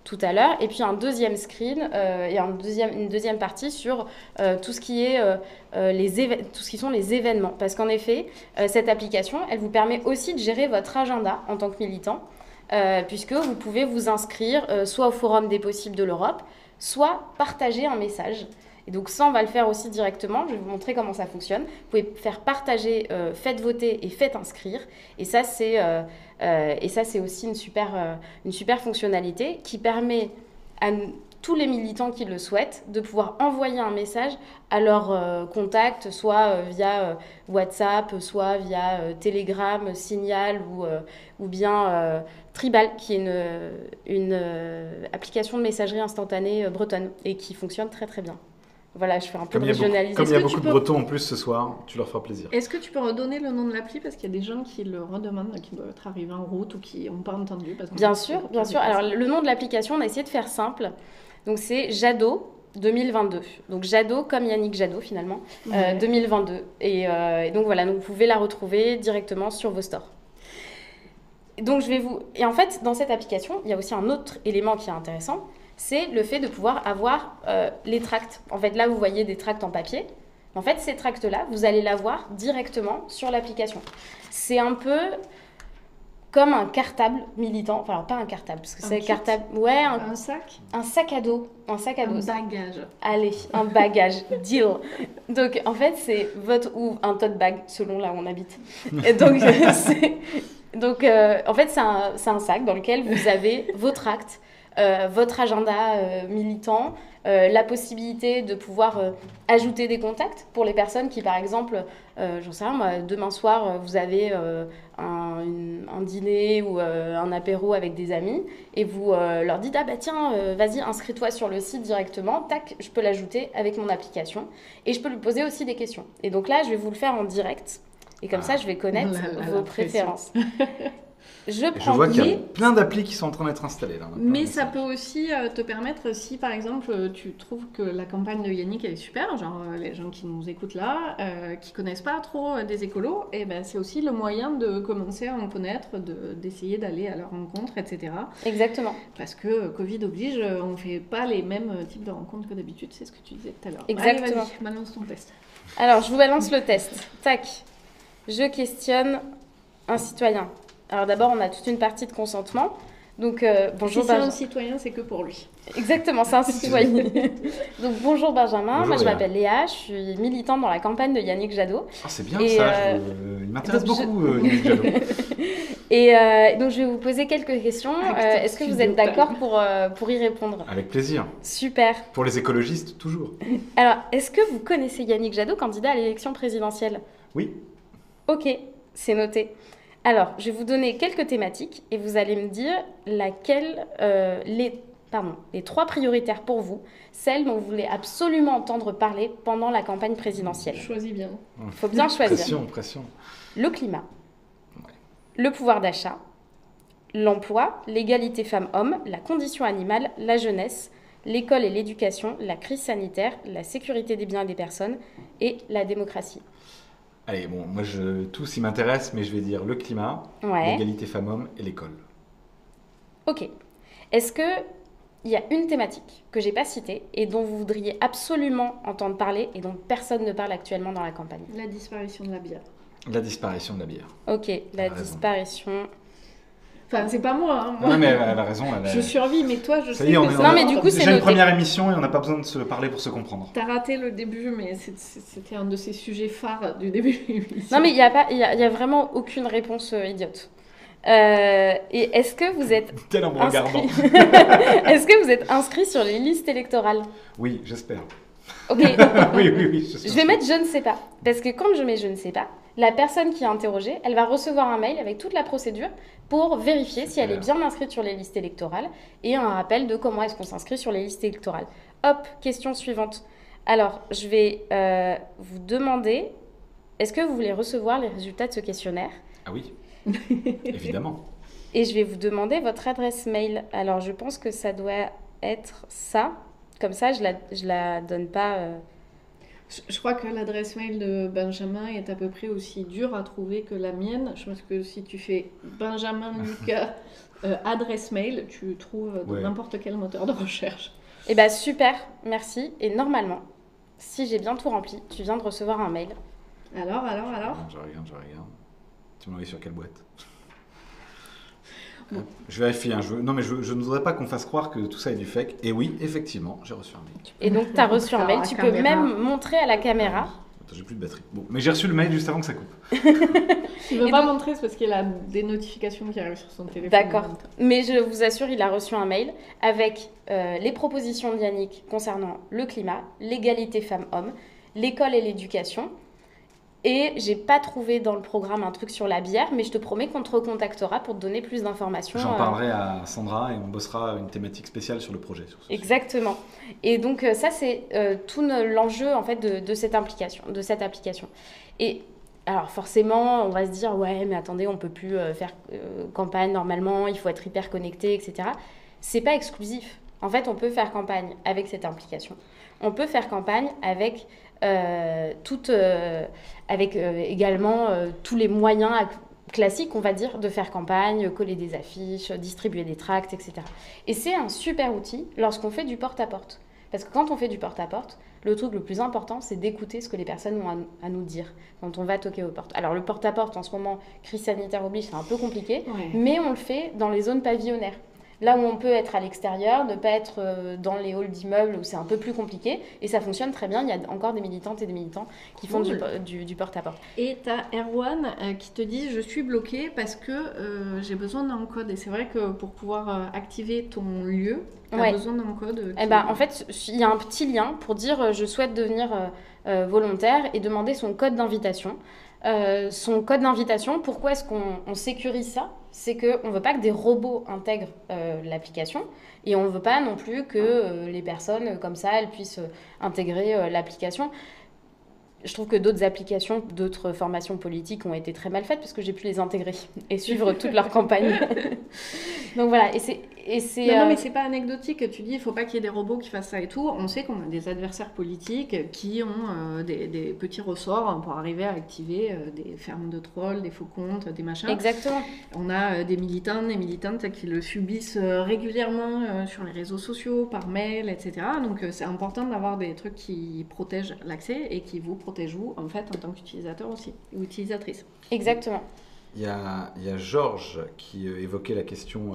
tout à l'heure. Et puis un deuxième screen et une deuxième partie sur tout ce qui est tout ce qui sont les événements. Parce qu'en effet, cette application, elle vous permet aussi de gérer votre agenda en tant que militant. Puisque vous pouvez vous inscrire soit au Forum des possibles de l'Europe, soit partager un message. Et donc ça, on va le faire aussi directement. Je vais vous montrer comment ça fonctionne. Vous pouvez faire partager, faites voter et faites inscrire. Et ça, c'est aussi une super fonctionnalité qui permet à tous les militants qui le souhaitent de pouvoir envoyer un message à leur contact, soit via WhatsApp, soit via Telegram, Signal ou bien Tribal, qui est une application de messagerie instantanée bretonne et qui fonctionne très très bien. Voilà, je fais un peu de régionalisation. Comme il y a beaucoup de Bretons en plus ce soir, tu leur feras plaisir. Est-ce que tu peux redonner le nom de l'appli parce qu'il y a des gens qui le redemandent, qui doivent être arrivés en route ou qui n'ont pas entendu Bien sûr. Alors le nom de l'application, on a essayé de faire simple. Donc c'est Jadot 2022. Donc Jadot comme Yannick Jadot finalement, 2022. Et donc voilà, donc vous pouvez la retrouver directement sur vos stores. Donc Et en fait, dans cette application, il y a aussi un autre élément qui est intéressant, c'est le fait de pouvoir avoir les tracts. En fait, là, vous voyez des tracts en papier. En fait, ces tracts-là, vous allez l'avoir directement sur l'application. C'est un peu comme un cartable militant. Enfin, alors pas un cartable, parce que c'est cartable. Ouais, un sac. Un sac à dos. Un bagage. Allez, un bagage. Deal. Donc, en fait, c'est ou un tote bag, selon là où on habite. Et donc, en fait, c'est un sac dans lequel vous avez vos tracts, votre agenda militant, la possibilité de pouvoir ajouter des contacts pour les personnes qui, par exemple, j'en sais rien, moi, demain soir, vous avez un dîner ou un apéro avec des amis et vous leur dites « Ah bah tiens, vas-y, inscris-toi sur le site directement. Tac, je peux l'ajouter avec mon application et je peux lui poser aussi des questions. » Et donc là, je vais vous le faire en direct. Et comme ça, je vais connaître vos préférences. Je vois qu'il y a plein d'applis qui sont en train d'être installées. Là, mais ça peut aussi te permettre, si par exemple tu trouves que la campagne de Yannick elle est super, genre les gens qui nous écoutent là, qui connaissent pas trop des écolos, et ben c'est aussi le moyen de commencer à en connaître, d'essayer d'aller à leur rencontre, etc. Exactement. Parce que Covid oblige, on fait pas les mêmes types de rencontres que d'habitude, c'est ce que tu disais tout à l'heure. Exactement. Allez, vas-y, balance ton test. Alors, je vous balance le test. Tac. Je questionne un citoyen. Alors d'abord, on a toute une partie de consentement. Donc, bonjour si c'est un citoyen, c'est que pour lui. Exactement, c'est un citoyen. Donc, bonjour Benjamin, moi je m'appelle Léa, je suis militante dans la campagne de Yannick Jadot. Ah, c'est bien ça, il m'intéresse beaucoup, Yannick Jadot. Et donc, je vais vous poser quelques questions. Est-ce que vous êtes d'accord pour y répondre? Avec plaisir. Super. Pour les écologistes, toujours. Alors, est-ce que vous connaissez Yannick Jadot, candidat à l'élection présidentielle? Oui. Ok, c'est noté. Alors, je vais vous donner quelques thématiques et vous allez me dire les trois prioritaires pour vous, celles dont vous voulez absolument entendre parler pendant la campagne présidentielle. Choisis bien. Il faut bien choisir. Pression. Le climat, le pouvoir d'achat, l'emploi, l'égalité femmes-hommes, la condition animale, la jeunesse, l'école et l'éducation, la crise sanitaire, la sécurité des biens et des personnes et la démocratie. Allez, bon, moi, tous, ils m'intéressent, mais je vais dire le climat, l'égalité femmes-hommes et l'école. Ok. Est-ce qu'il y a une thématique que je n'ai pas citée et dont vous voudriez absolument entendre parler et dont personne ne parle actuellement dans la campagne? La disparition de la bière. La disparition de la bière. Ok, la disparition... Enfin, c'est pas moi. Hein, moi. Non, mais elle a raison. Je survis, mais toi, je sais que c'est... Non, mais du coup, c'est déjà une première émission et on n'a pas besoin de se parler pour se comprendre. T'as raté le début, mais c'était un de ces sujets phares du début de l'émission. Non, mais il y a vraiment aucune réponse idiote. Et est-ce que vous êtes Tel en me regardant. Est-ce que vous êtes inscrit sur les listes électorales? Oui, j'espère. Ok. Oui. Je vais mettre je ne sais pas. Parce que quand je mets je ne sais pas, la personne qui est interrogée, elle va recevoir un mail avec toute la procédure pour vérifier si elle est bien inscrite sur les listes électorales et un rappel de comment est-ce qu'on s'inscrit sur les listes électorales. Hop, question suivante. Alors, je vais vous demander, est-ce que vous voulez recevoir les résultats de ce questionnaire? Ah oui, évidemment. Et je vais vous demander votre adresse mail. Alors, je pense que ça doit être ça. Comme ça, je la donne pas... Je crois que l'adresse mail de Benjamin est à peu près aussi dure à trouver que la mienne. Je pense que si tu fais Benjamin Lucas adresse mail, tu trouves dans n'importe quel moteur de recherche. Eh bien, super, merci. Et normalement, si j'ai bien tout rempli, tu viens de recevoir un mail. Alors Je regarde. Tu m'as envoyé sur quelle boîte? Bon. Je vérifie. Non, mais je ne voudrais pas qu'on fasse croire que tout ça est du fake. Et oui, effectivement, j'ai reçu un mail. Et donc, tu as reçu un mail. Tu peux même montrer à la caméra. Attends, j'ai plus de batterie. Bon, mais j'ai reçu le mail juste avant que ça coupe. Il ne veut pas montrer, c'est parce qu'il a des notifications qui arrivent sur son téléphone. D'accord. Mais je vous assure, il a reçu un mail avec les propositions de Yannick concernant le climat, l'égalité femmes-hommes, l'école et l'éducation. Et j'ai pas trouvé dans le programme un truc sur la bière, mais je te promets qu'on te recontactera pour te donner plus d'informations. J'en parlerai à Sandra et on bossera une thématique spéciale sur le projet. Exactement. Et donc ça, c'est tout l'enjeu en fait de cette application. Et alors forcément, on va se dire ouais, mais attendez, on peut plus faire campagne normalement, il faut être hyper connecté, etc. C'est pas exclusif. En fait, on peut faire campagne avec cette application. On peut faire campagne avec également tous les moyens classiques, on va dire, de faire campagne, coller des affiches, distribuer des tracts, etc. Et c'est un super outil lorsqu'on fait du porte-à-porte. Parce que quand on fait du porte-à-porte, le truc le plus important, c'est d'écouter ce que les personnes ont à nous dire quand on va toquer aux portes. Alors le porte-à-porte, en ce moment, crise sanitaire oblige, c'est un peu compliqué, mais on le fait dans les zones pavillonnaires. Là où on peut être à l'extérieur, ne pas être dans les halls d'immeubles où c'est un peu plus compliqué. Et ça fonctionne très bien. Il y a encore des militantes et des militants qui font du porte-à-porte. Et tu as Erwan qui te dit « Je suis bloquée parce que j'ai besoin d'un code ». Et c'est vrai que pour pouvoir activer ton lieu, tu as besoin d'un code. En fait, il y a un petit lien pour dire « Je souhaite devenir volontaire » et demander son code d'invitation. Son code d'invitation, pourquoi est-ce qu'on sécurise ça? C'est qu'on ne veut pas que des robots intègrent l'application et on ne veut pas non plus que les personnes comme ça, elles puissent intégrer l'application. Je trouve que d'autres applications, d'autres formations politiques ont été très mal faites parce que j'ai pu les intégrer et suivre toute leur campagne. Donc voilà, Non, mais c'est pas anecdotique. Tu dis, il faut pas qu'il y ait des robots qui fassent ça et tout. On sait qu'on a des adversaires politiques qui ont des petits ressorts pour arriver à activer des fermes de trolls, des faux comptes, des machins. Exactement. On a des militants, des militantes qui le subissent régulièrement sur les réseaux sociaux, par mail, etc. Donc c'est important d'avoir des trucs qui protègent l'accès et qui vous protègent vous, en fait, en tant qu'utilisateur aussi, ou utilisatrice. Exactement. Il y a Georges qui évoquait la question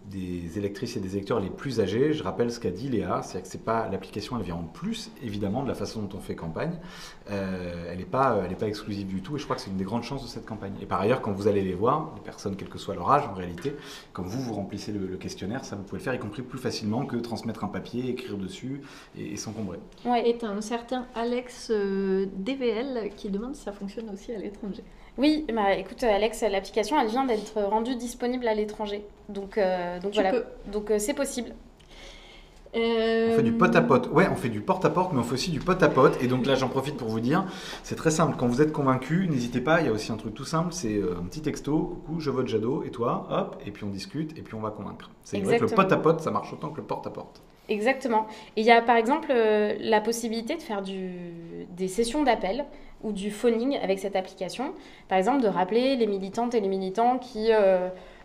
des électrices et des électeurs les plus âgés. Je rappelle ce qu'a dit Léa, c'est-à-dire que c'est pas, l'application elle vient en plus évidemment de la façon dont on fait campagne. Elle n'est pas exclusive du tout et je crois que c'est une des grandes chances de cette campagne. Et par ailleurs, quand vous allez les voir, les personnes quel que soit leur âge en réalité, quand vous remplissez le questionnaire, ça vous pouvez le faire y compris plus facilement que transmettre un papier, écrire dessus et s'encombrer. Ouais, et tu as un certain Alex DVL qui demande si ça fonctionne aussi à l'étranger. Oui, bah, écoute Alex, l'application elle vient d'être rendue disponible à l'étranger, donc voilà, donc c'est possible. On fait du pot-à-pot. Ouais, on fait du porte-à-porte, mais on fait aussi du pot-à-pot. Et donc là, j'en profite pour vous dire, c'est très simple. Quand vous êtes convaincu, n'hésitez pas. Il y a aussi un truc tout simple, c'est un petit texto. Coucou, je vote Jadot. Et toi, hop. Et puis on discute. Et puis on va convaincre. C'est vrai que le pot-à-pot, ça marche autant que le porte-à-porte. Exactement. Et il y a par exemple la possibilité de faire des sessions d'appel ou du phoning avec cette application. Par exemple, de rappeler les militantes et les militants qui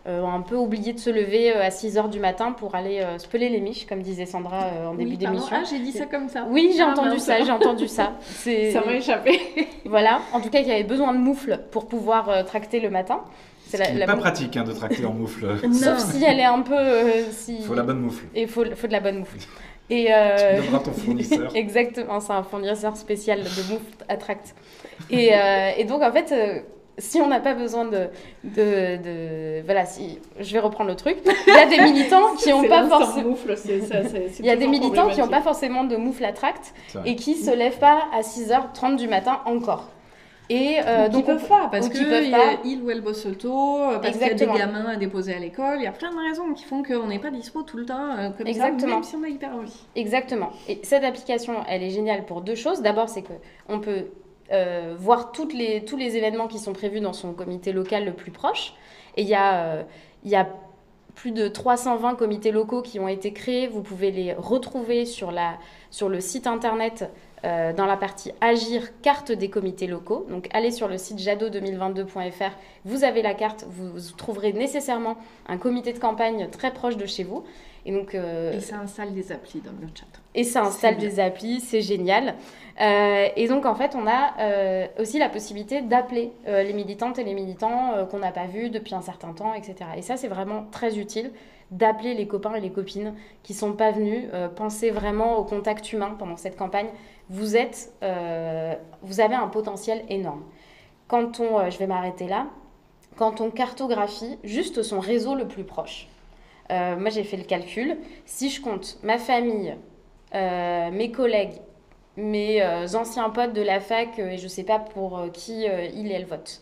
ont un peu oublié de se lever à 6h du matin pour aller se peler les miches, comme disait Sandra en début d'émission. Ah, j'ai dit ça comme ça. Oui, j'ai entendu ça. Ça m'a échappé. Voilà, en tout cas, il y avait besoin de moufle pour pouvoir tracter le matin. C'est pas pratique de tracter en moufle. Sauf si elle est un peu... Il faut la bonne moufle. Il faut de la bonne moufle. Et tu donneras ton fournisseur. Exactement, c'est un fournisseur spécial de moufle à tract. Et donc, en fait, si on n'a pas besoin voilà, si je vais reprendre le truc, il y a des militants qui n'ont pas forcément il y a des militants qui n'ont pas forcément de moufle à tract et qui se lèvent pas à 6h30 du matin encore. Et donc ils peuvent pas parce que il ou elle bosse tôt, parce qu'il y a des gamins à déposer à l'école, il y a plein de raisons qui font qu'on n'est pas dispo tout le temps comme ça, même si on a hyper envie. Exactement. Et cette application, elle est géniale pour deux choses. D'abord, c'est que on peut voir tous les événements qui sont prévus dans son comité local le plus proche. Et il y a plus de 320 comités locaux qui ont été créés. Vous pouvez les retrouver sur le site internet dans la partie Agir, carte des comités locaux. Donc allez sur le site jadot2022.fr, vous avez la carte, vous trouverez nécessairement un comité de campagne très proche de chez vous. Et donc, et ça installe des applis dans le chat. Et ça installe des applis, c'est génial. Et donc, en fait, on a aussi la possibilité d'appeler les militantes et les militants qu'on n'a pas vus depuis un certain temps, etc. Et ça, c'est vraiment très utile d'appeler les copains et les copines qui ne sont pas venus. Pensez vraiment au contact humain pendant cette campagne. Vous avez un potentiel énorme. Je vais m'arrêter là, quand on cartographie juste son réseau le plus proche, moi j'ai fait le calcul, si je compte ma famille, mes collègues, mes anciens potes de la fac, et je ne sais pas pour qui ils et elles votent,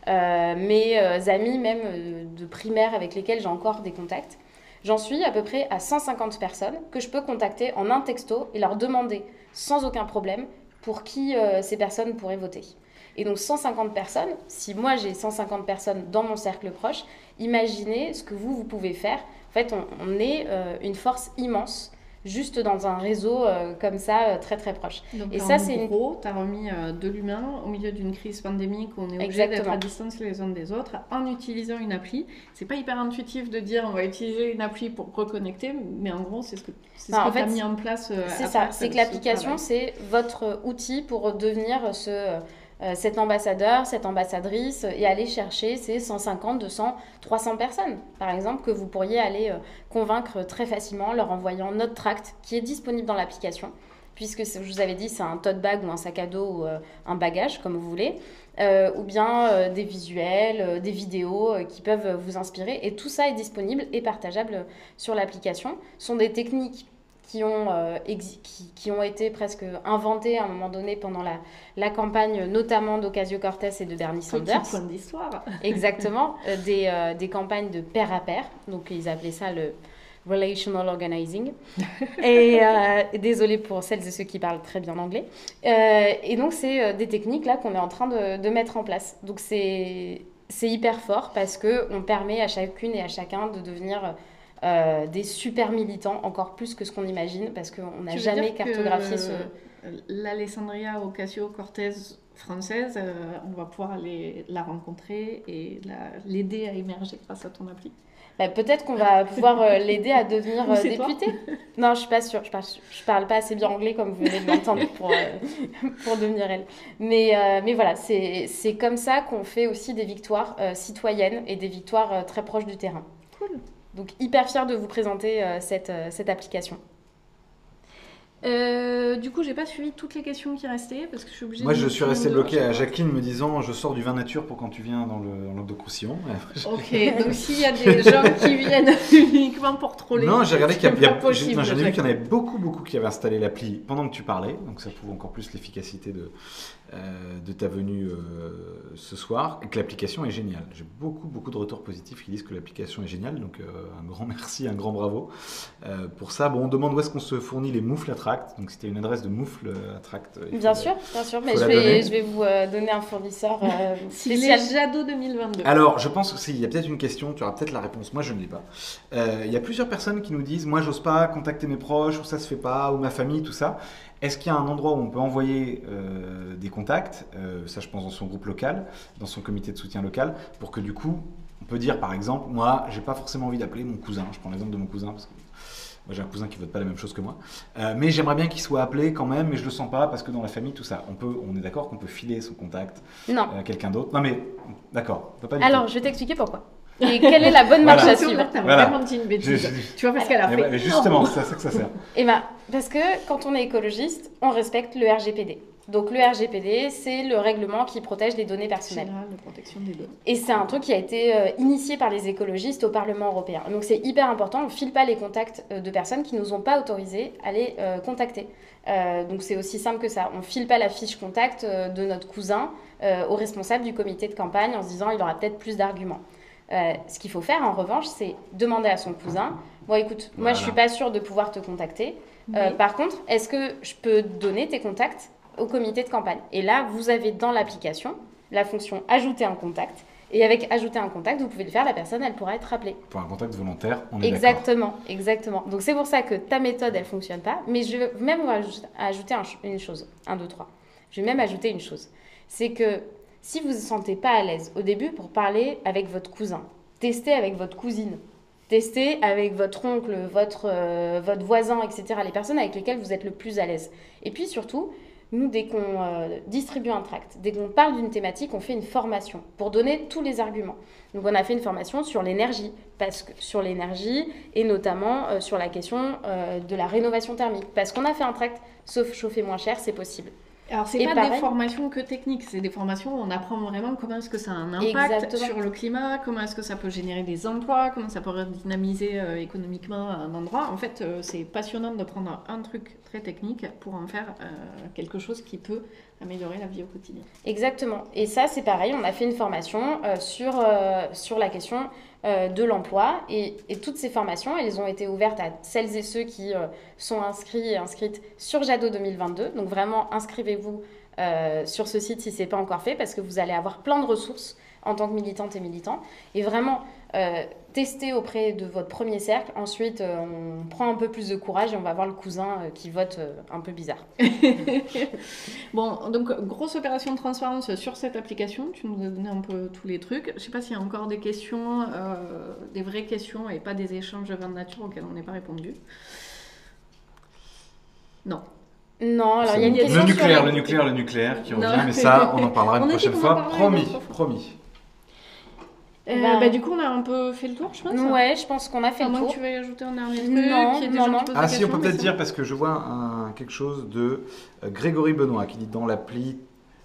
mes amis même de primaire avec lesquels j'ai encore des contacts, j'en suis à peu près à 150 personnes que je peux contacter en un texto et leur demander sans aucun problème pour qui ces personnes pourraient voter. Et donc 150 personnes, si moi j'ai 150 personnes dans mon cercle proche, imaginez ce que vous pouvez faire. En fait, on est une force immense juste dans un réseau comme ça, très très proche. Donc et ça, c'est gros, tu as remis de l'humain au milieu d'une crise pandémique où on est obligé d'être à distance les uns des autres en utilisant une appli. C'est pas hyper intuitif de dire on va utiliser une appli pour reconnecter, mais en gros, c'est ce que tu as mis en place. C'est ça, c'est que l'application, c'est votre outil pour devenir cet ambassadeur, cette ambassadrice et aller chercher ces 150, 200, 300 personnes, par exemple, que vous pourriez aller convaincre très facilement en leur envoyant notre tract qui est disponible dans l'application, puisque je vous avais dit c'est un tote bag ou un sac à dos ou un bagage, comme vous voulez, ou bien des visuels, des vidéos qui peuvent vous inspirer. Et tout ça est disponible et partageable sur l'application. Ce sont des techniques qui ont été presque inventées à un moment donné pendant la campagne, notamment d'Ocasio-Cortez et de Bernie Sanders. Petit point d'histoire. Exactement, des campagnes de pair à pair, donc ils appelaient ça le relational organizing. Et désolée pour celles et ceux qui parlent très bien anglais. Et donc c'est des techniques là qu'on est en train de mettre en place. Donc c'est hyper fort parce qu'on permet à chacune et à chacun de devenir des super militants, encore plus que ce qu'on imagine, parce qu'on n'a jamais cartographié l'Alessandria Ocasio-Cortez française, on va pouvoir aller la rencontrer et l'aider à émerger grâce à ton appli. Peut-être qu'on va pouvoir l'aider à devenir députée. Non, je suis pas sûre. Je parle pas assez bien anglais comme vous venez de l'entendre pour devenir elle. Mais voilà, c'est comme ça qu'on fait aussi des victoires citoyennes et des victoires très proches du terrain. Cool. Donc hyper fière de vous présenter cette application. Du coup, j'ai pas suivi toutes les questions qui restaient parce que je suis obligée. Moi, je suis resté bloqué à Jacqueline me disant je sors du vin nature pour quand tu viens dans le docu-sillon. Ok, donc s'il y a des gens qui viennent uniquement pour troller. Non, j'ai regardé j'en ai vu qu'il y en avait beaucoup qui avaient installé l'appli pendant que tu parlais, donc ça prouve encore plus l'efficacité de ta venue ce soir et que l'application est géniale. J'ai beaucoup de retours positifs qui disent que l'application est géniale, donc un grand merci, un grand bravo pour ça. Bon, on demande où est-ce qu'on se fournit les moufles à tract. Donc c'était une adresse de moufle à tract. Bien sûr, mais je vais vous donner un fournisseur spécial. C'est Jadot 2022. Alors, je pense qu'il y a peut-être une question, tu auras peut-être la réponse. Moi, je ne l'ai pas. Il y a plusieurs personnes qui nous disent moi, j'ose pas contacter mes proches, ou ça se fait pas, ou ma famille, tout ça. Est-ce qu'il y a un endroit où on peut envoyer des contacts, ça je pense dans son groupe local, dans son comité de soutien local, pour que du coup, on peut dire par exemple, moi, j'ai pas forcément envie d'appeler mon cousin. Je prends l'exemple de mon cousin parce que moi, j'ai un cousin qui vote pas la même chose que moi. Mais j'aimerais bien qu'il soit appelé quand même, mais je le sens pas parce que dans la famille, tout ça. On est d'accord qu'on peut filer son contact à quelqu'un d'autre. Non, mais d'accord. Alors, je vais t'expliquer pourquoi. Et quelle est la bonne marche à suivre. Tu as vraiment dit une bêtise. Tu vois, parce qu'elle a fait. Mais justement, c'est à ça que ça sert. Parce que quand on est écologiste, on respecte le RGPD. Donc le RGPD, c'est le règlement qui protège les données personnelles. Général de protection des données. Et c'est un truc qui a été initié par les écologistes au Parlement européen. Donc c'est hyper important, on ne file pas les contacts de personnes qui ne nous ont pas autorisés à les contacter. Donc c'est aussi simple que ça. On ne file pas la fiche contact de notre cousin au responsable du comité de campagne en se disant il aura peut-être plus d'arguments. Ce qu'il faut faire en revanche, c'est demander à son cousin « Bon écoute, moi je ne suis pas sûre de pouvoir te contacter. Par contre, est-ce que je peux donner tes contacts au comité de campagne ?» Et là, vous avez dans l'application la fonction « Ajouter un contact ». Et avec « Ajouter un contact », vous pouvez le faire, la personne, elle pourra être rappelée. Pour un contact volontaire, on est Exactement, exactement. Donc c'est pour ça que ta méthode, elle ne fonctionne pas. Mais je vais même ajouter une chose. 1, 2, 3. Je vais même ajouter une chose. C'est que si vous ne vous sentez pas à l'aise au début pour parler avec votre cousin, testez avec votre cousine, testez avec votre oncle, votre voisin, etc. Les personnes avec lesquelles vous êtes le plus à l'aise. Et puis surtout, nous, dès qu'on distribue un tract, dès qu'on parle d'une thématique, on fait une formation pour donner tous les arguments. Donc on a fait une formation sur l'énergie, et notamment sur la question de la rénovation thermique. Parce qu'on a fait un tract, sauf chauffer moins cher, c'est possible. Alors, c'est pas des formations que techniques, c'est des formations où on apprend vraiment comment est-ce que ça a un impact sur le climat, comment est-ce que ça peut générer des emplois, comment ça peut dynamiser économiquement un endroit. En fait, c'est passionnant de prendre un truc très technique pour en faire quelque chose qui peut améliorer la vie au quotidien. Exactement. Et ça, c'est pareil, on a fait une formation sur la question de l'emploi. Et toutes ces formations, elles ont été ouvertes à celles et ceux qui sont inscrits et inscrites sur Jadot 2022. Donc vraiment, inscrivez-vous sur ce site si ce n'est pas encore fait, parce que vous allez avoir plein de ressources en tant que militante et militant. Et vraiment, testez auprès de votre premier cercle. Ensuite, on prend un peu plus de courage et on va voir le cousin qui vote un peu bizarre. Bon, donc grosse opération de transparence sur cette application. Tu nous as donné un peu tous les trucs. Je ne sais pas s'il y a encore des questions, des vraies questions et pas des échanges de nature auxquels on n'est pas répondu. Non. Non, alors il y a une question le nucléaire qui revient, mais ça, on en parlera une prochaine fois. Promis. Du coup, on a un peu fait le tour, je pense. Ouais, je pense qu'on a fait le tour. Tu veux ajouter un dernier truc? Non. Ah si, on peut peut-être dire, parce que je vois quelque chose de Grégory Benoît qui dit dans l'appli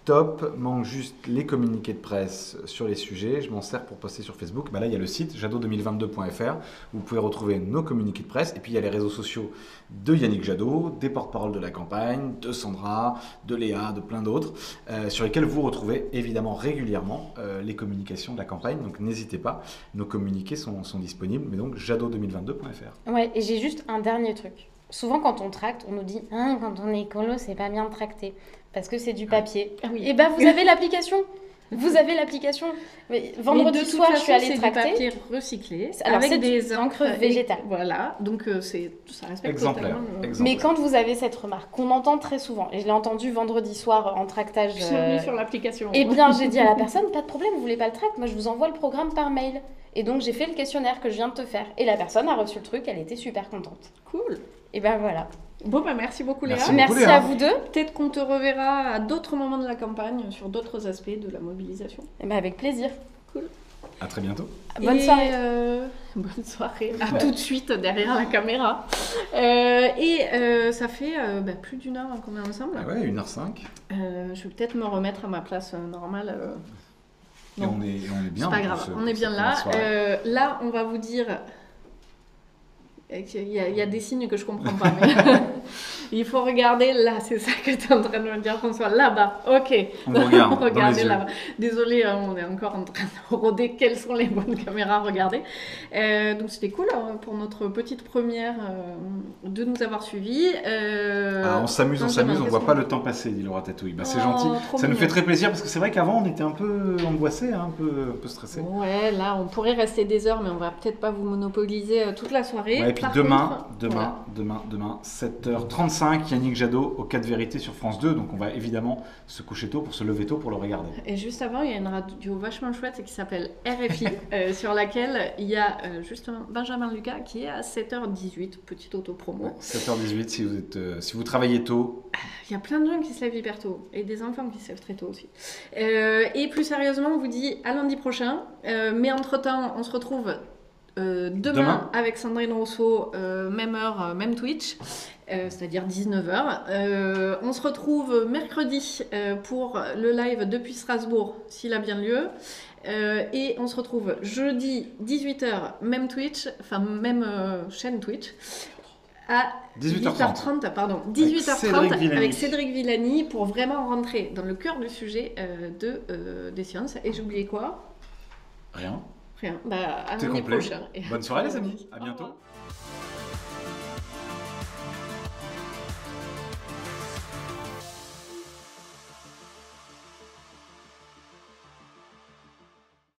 top, manque juste les communiqués de presse sur les sujets. Je m'en sers pour poster sur Facebook. Là, il y a le site jadot2022.fr où vous pouvez retrouver nos communiqués de presse. Et puis, il y a les réseaux sociaux de Yannick Jadot, des porte-parole de la campagne, de Sandra, de Léa, de plein d'autres, sur lesquels vous retrouvez évidemment régulièrement les communications de la campagne. Donc, n'hésitez pas. Nos communiqués sont disponibles. Mais donc, jadot2022.fr. Ouais, et j'ai juste un dernier truc. Souvent, quand on tracte, on nous dit quand on est écolo, c'est pas bien de tracter parce que c'est du papier. Ah oui. Et vous avez l'application. Vous avez l'application. Mais vendredi soir, je suis allée tracter. C'est du papier recyclé. Alors, avec c'est des encres végétales. Voilà, donc ça respecte exemplaire. totalement. Mais quand vous avez cette remarque qu'on entend très souvent, et je l'ai entendue vendredi soir en tractage. Sur l'application. Eh bien, j'ai dit à la personne, pas de problème, vous voulez pas le tract, moi je vous envoie le programme par mail. Et donc j'ai fait le questionnaire que je viens de te faire. Et la personne a reçu le truc, elle était super contente. Cool. Et voilà. Bon, merci beaucoup Léa. Merci à vous deux. Peut-être qu'on te reverra à d'autres moments de la campagne sur d'autres aspects de la mobilisation. Avec plaisir. Cool. À très bientôt. Bonne soirée. Bonne soirée. À tout de suite derrière la caméra. Ça fait plus d'une heure qu'on est ensemble. Ah ouais, 1h05. Je vais peut-être me remettre à ma place normale. Et on est bien. C'est pas grave, on est bien là. Là, on va vous dire... Il y a des signes que je comprends pas, mais il faut regarder là, c'est ça que tu es en train de me dire, François, là-bas, ok. On regarde, regardez là-bas. Désolée, on est encore en train de rôder quelles sont les bonnes caméras à regarder. Donc c'était cool pour notre petite première de nous avoir suivis. On s'amuse, on voit pas le temps passer, dit Laura Tatouille. C'est gentil, ça nous fait très plaisir parce que c'est vrai qu'avant on était un peu angoissé, un peu stressé. Ouais, là on pourrait rester des heures, mais on va peut-être pas vous monopoliser toute la soirée. Ouais, et puis demain, 7h35, Yannick Jadot au 4 vérités sur France 2. Donc on va évidemment se coucher tôt pour se lever tôt pour le regarder. Et juste avant, il y a une radio vachement chouette qui s'appelle RFI, sur laquelle il y a justement Benjamin Lucas qui est à 7h18, petite auto-promo. Ouais, 7h18 si vous travaillez tôt. Il y a plein de gens qui se lèvent hyper tôt et des enfants qui se lèvent très tôt aussi. Et plus sérieusement, on vous dit à lundi prochain. Mais entre-temps, on se retrouve Demain, avec Sandrine Rousseau, même heure, même Twitch, c'est-à-dire 19h. On se retrouve mercredi pour le live depuis Strasbourg, s'il a bien lieu. Et on se retrouve jeudi 18h, même Twitch, enfin même chaîne Twitch, à 18h30, pardon, 18h30 avec Cédric Villani pour vraiment rentrer dans le cœur du sujet des sciences. Et j'ai oublié quoi ? Rien. Bah, à lundi prochain. Bonne soirée les amis, à bientôt.